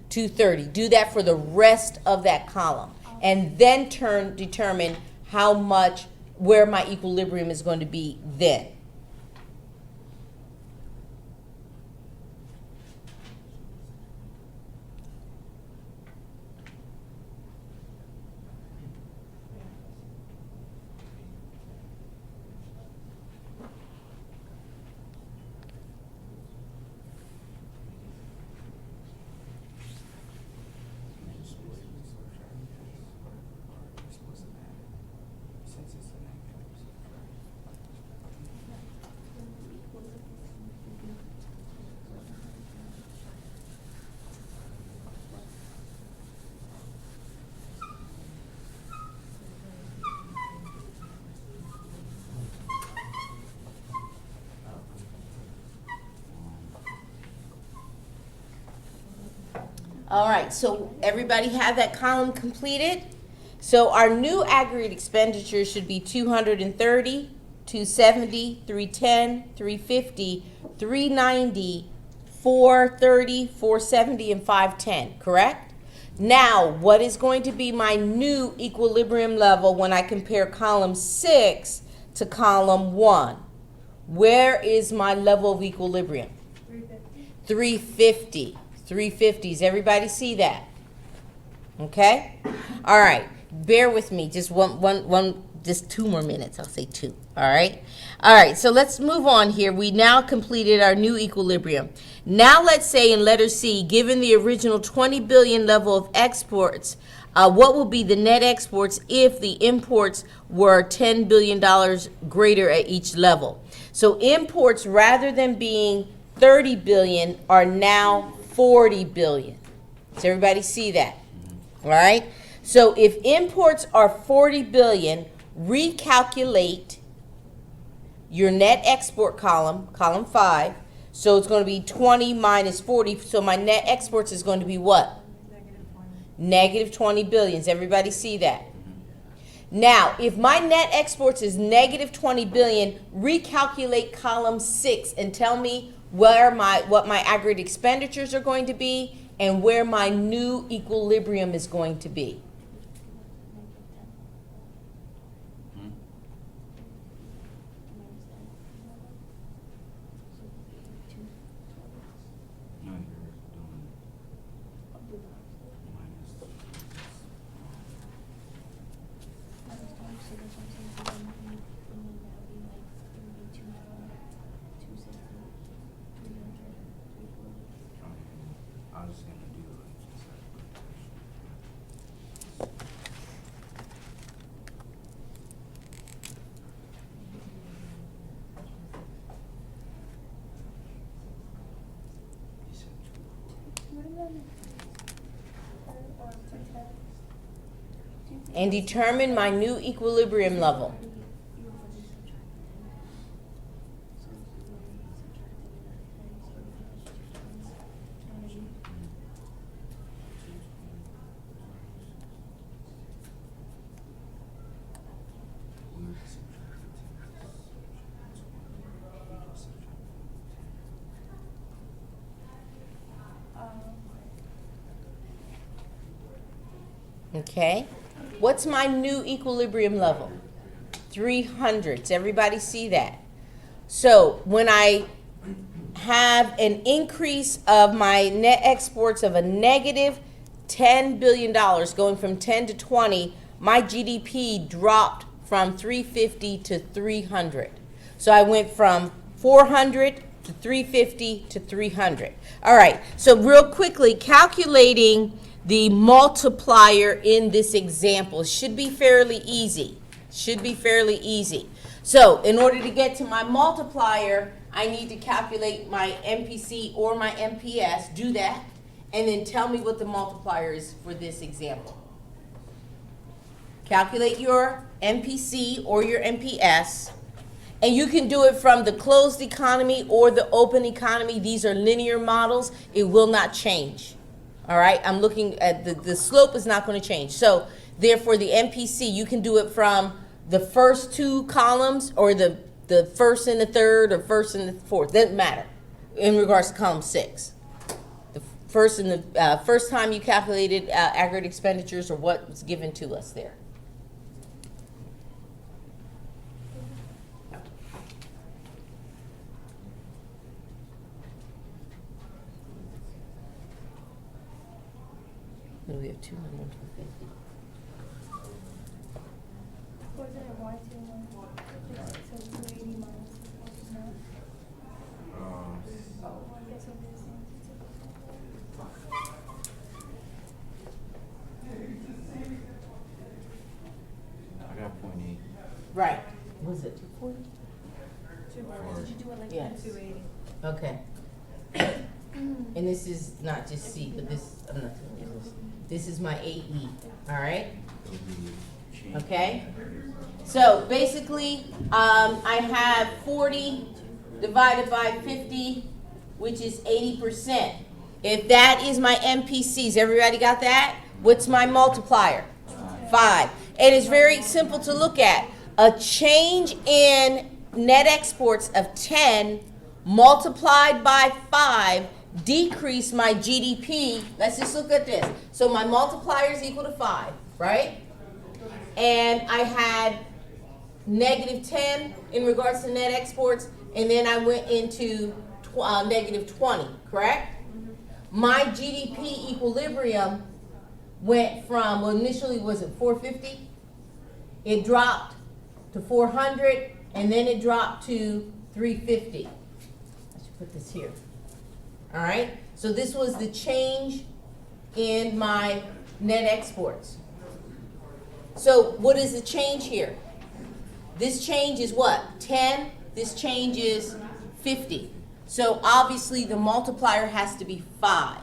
230. Do that for the rest of that column, and then determine how much, where my equilibrium is going to be then. All right, so everybody have that column completed? So our new aggregate expenditures should be 230, 270, 310, 350, 390, 430, 470, and 510, correct? Now, what is going to be my new equilibrium level when I compare column 6 to column 1? Where is my level of equilibrium? 350. 350. Does everybody see that? Okay? All right. Bear with me. Just just 2 more minutes. I'll say 2. All right. All right. So let's move on here. We now completed our new equilibrium. Now let's say in letter C, given the original 20 billion level of exports, what will be the net exports if the imports were $10 billion greater at each level? So imports, rather than being 30 billion, are now 40 billion. Does everybody see that? All right. So if imports are 40 billion, recalculate your net export column, column 5. So it's going to be 20 minus 40. So my net exports is going to be what? Negative 20 billion. Does everybody see that? Now, if my net exports is negative 20 billion, recalculate column 6 and tell me what my aggregate expenditures are going to be and where my new equilibrium is going to be. No, you're doing minus. I was gonna do you said 240. And determine my new equilibrium level. Okay. What's my new equilibrium level? 300. Does everybody see that? So when I have an increase of my net exports of a negative $10 billion, going from 10 to 20, my GDP dropped from 350 to 300. So I went from 400 to 350 to 300. All right. So real quickly, calculating the multiplier in this example should be fairly easy. Should be fairly easy. So in order to get to my multiplier, I need to calculate my MPC or my MPS. Do that. And then tell me what the multiplier is for this example. Calculate your MPC or your MPS. And you can do it from the closed economy or the open economy. These are linear models. It will not change. All right, I'm looking at the slope is not going to change. So therefore the MPC, you can do it from the first 2 columns or the first and the third or first and the fourth. Doesn't matter in regards to column 6. The first and the first time you calculated aggregate expenditures or what was given to us there. We have 200, 250. Was it a Y2? So 280 minus, no? Oh, I guess it is. I got 0.8. Right. Was it 240? 240. Did you do it like Yes. 280? Okay. And this is not just C, but this, I'm not going to do this. This is my AE, all right? Okay? So basically, I have 40 divided by 50, which is 80%. If that is my MPCs, everybody got that? What's my multiplier? 5. And it's very simple to look at. A change in net exports of 10 multiplied by 5 decrease my GDP. Let's just look at this. So my multiplier is equal to 5, right? And I had negative 10 in regards to net exports, and then I went into negative 20, correct? My GDP equilibrium went from, well, initially was it 450? It dropped to 400, and then it dropped to 350. I should put this here. All right, so this was the change in my net exports. So what is the change here? This change is what? 10, this change is 50. So obviously the multiplier has to be 5.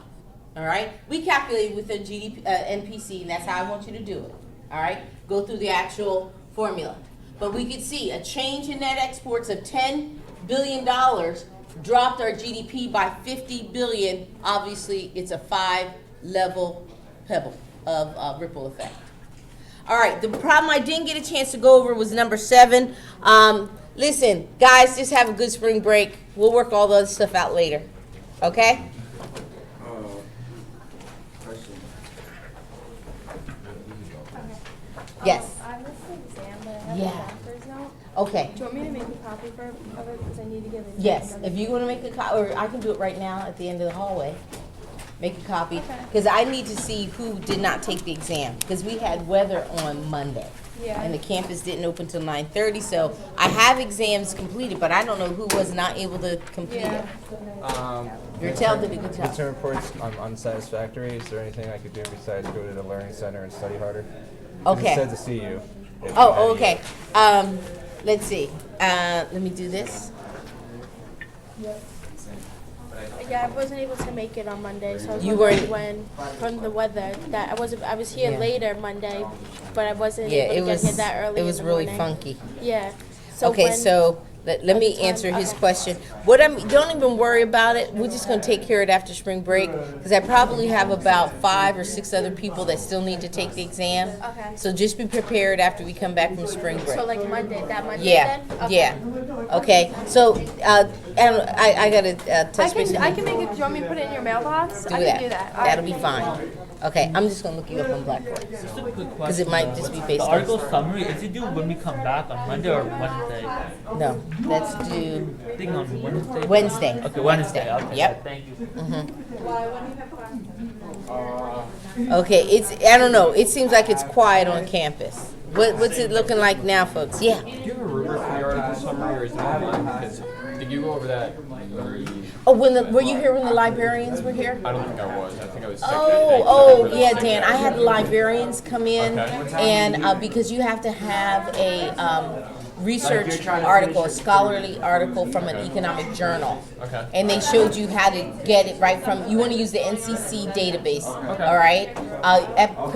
All right, we calculated with the GDP, NPC, and that's how I want you to do it. All right, go through the actual formula. But we could see a change in net exports of $10 billion dropped our GDP by 50 billion. Obviously, it's a 5-level pebble of ripple effect. All right, the problem I didn't get a chance to go over was number 7. Listen, guys, just have a good spring break. We'll work all the other stuff out later. Okay? Question. Yes. I missed the exam, but I have Yeah. the doctor's note. Okay. Do you want me to make a copy of it because I need to give it? Yes, if you want to make a copy, or I can do it right now at the end of the hallway. Make a copy, Okay. because I need to see who did not take the exam, because we had weather on Monday. Yeah. And the campus didn't open till 9:30, so I have exams completed, but I don't know who was not able to complete Yeah. it. Your tail did a good job. Midterm reports unsatisfactory. Is there anything I could do besides go to the learning center and study harder? 'Cause Okay. It said to see you. if you Oh, had okay. you. Let's see. Let me do this. Yeah, I wasn't able to make it on Monday, so I was You wondering weren't- when, from the weather, that I was here Yeah. later Monday, but I wasn't Yeah, able to it get was. here that early It was in the really morning. funky. Yeah. So Okay, when- so let me time- answer his okay. question. Don't even worry about it. We're just gonna take care of it after spring break, because I probably have about 5 or 6 other people that still need to take the exam. Okay. So just be prepared after we come back from spring break. So like Monday, that Monday Yeah, then? Okay. yeah. Okay, so, and I gotta touch base with I you. can make it, do you want me to put it in your mailbox? I Do can do that. All That'll right. be fine. Okay, I'm just gonna look you up on Blackboard. Just a quick question. Because it might just be based The on. article summary, is it due when we come back on Monday or Wednesday? No, that's due I think on Wednesday. Wednesday. Okay, Wednesday. Okay. Yep. Thank you. Okay, I don't know, it seems like it's quiet on campus. What's it looking like now, folks? Yeah. Do you have a rubric for the article summary, or is it online? Because did you go over that? Oh, were you here when the librarians were here? I don't think I was. I think I was sick that Oh, day. yeah, Dan, I had the librarians come in, Okay. and because you have to have a research article, a scholarly article from an economic journal. Okay. And they showed you how to get it right from, you want to use the NCC database, Okay. all right? EBSCO,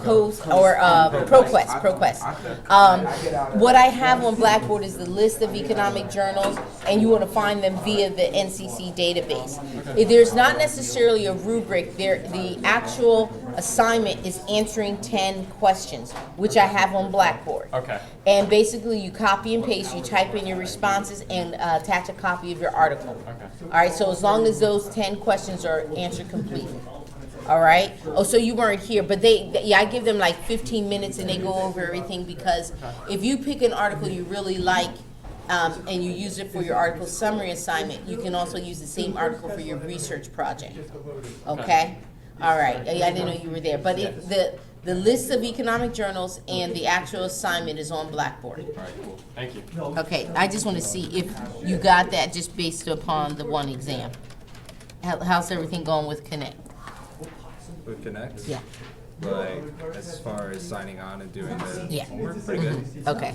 Coast, or ProQuest. What I have on Blackboard is the list of economic journals, and you want to find them via the NCC database. There's not necessarily a rubric. The actual assignment is answering 10 questions, which I have on Blackboard. Okay. And basically, you copy and paste, you type in your responses, and attach a copy of your article. Okay. All right, so as long as those 10 questions are answered completely. All right? Oh, so you weren't here, but I give them like 15 minutes and they go over everything, because if you pick an article you really like, and you use it for your article summary assignment, you can also use the same article for your research project. Okay? All right, I didn't know you were there, but the list of economic journals and the actual assignment is on Blackboard. All right, cool. Thank you. Okay, I just want to see if you got that just based upon the one exam. How's everything going with Connect? With Connect? Yeah, Like, as far as signing on and doing the Yeah. homework, pretty good. okay.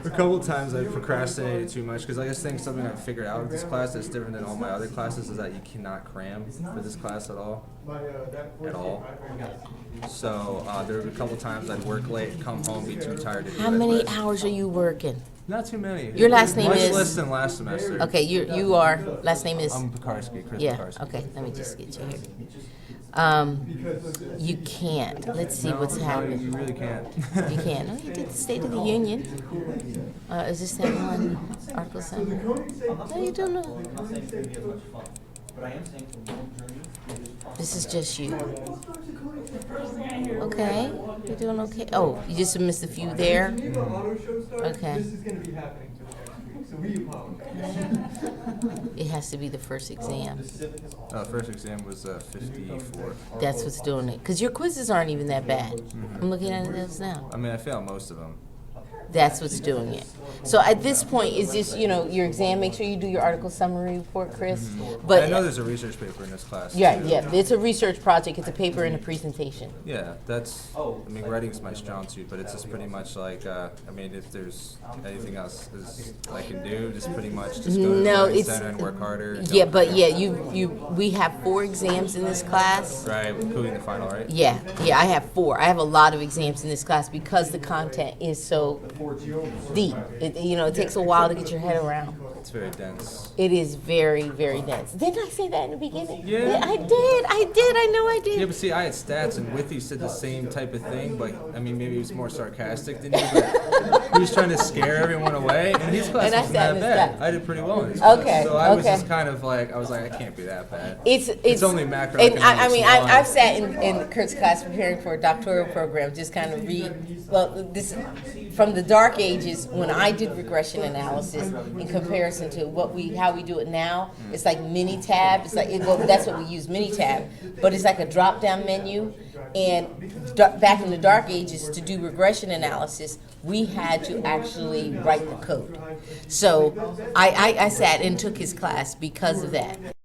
A couple of times I procrastinated too much, because I just think something I've figured out with this class that's different than all my other classes is that you cannot cram for this class at all. At all. So there were a couple times I'd work late, come home, be too tired to do it. How many but hours are you working? Not too many. Your last name Much is- less than last semester. Okay, you are, last name is? I'm Pekarsky, Chris Yeah, Pekarsky. okay, let me just get you here. You can't. Let's see what's No, happening. You really can't. You can't. Oh, you did the State of the Union. Is this that one? Article 7? No, you don't know. This is just you. Okay, you're doing okay. Oh, you just missed a few there? Okay. It has to be the first exam. First exam was 54. That's what's doing it. Because your quizzes aren't even that bad. I'm looking at those now. I mean, I failed most of them. That's what's doing it. So at this point, is this, your exam, make sure you do your article summary report, Chris. But I know there's a research paper in this class. yeah, too. yeah, it's a research project. It's a paper and a presentation. Yeah, I mean, writing's my strong suit, but it's just pretty much like, I mean, if there's anything else I can do, just pretty much just go to the No, writing it's center and work harder. yeah, but yeah, we have 4 exams in this class. Right, including the final, right? Yeah, I have 4. I have a lot of exams in this class because the content is so deep. It takes a while to get your head around. It's very dense. It is very, very dense. Didn't I say that in the beginning? Yeah. I did. I know I did. Yeah, but see, I had stats, and Withy said the same type of thing, but I mean, maybe he was more sarcastic than you, but he was trying to scare everyone away, and his class And I wasn't sat that in his bad. class. I did pretty well in his class. Okay, So I was okay. just kind of like, I was like, I can't be that bad. It's only And macroeconomics I mean, one. I've sat in Kurt's class preparing for a doctoral program, just kind of this from the dark ages when I did regression analysis in comparison to how we do it now. It's like Minitab. It's like that's what we use, Minitab, but it's like a drop down menu. And back in the dark ages, to do regression analysis, we had to actually write the code. So I sat and took his class because of that.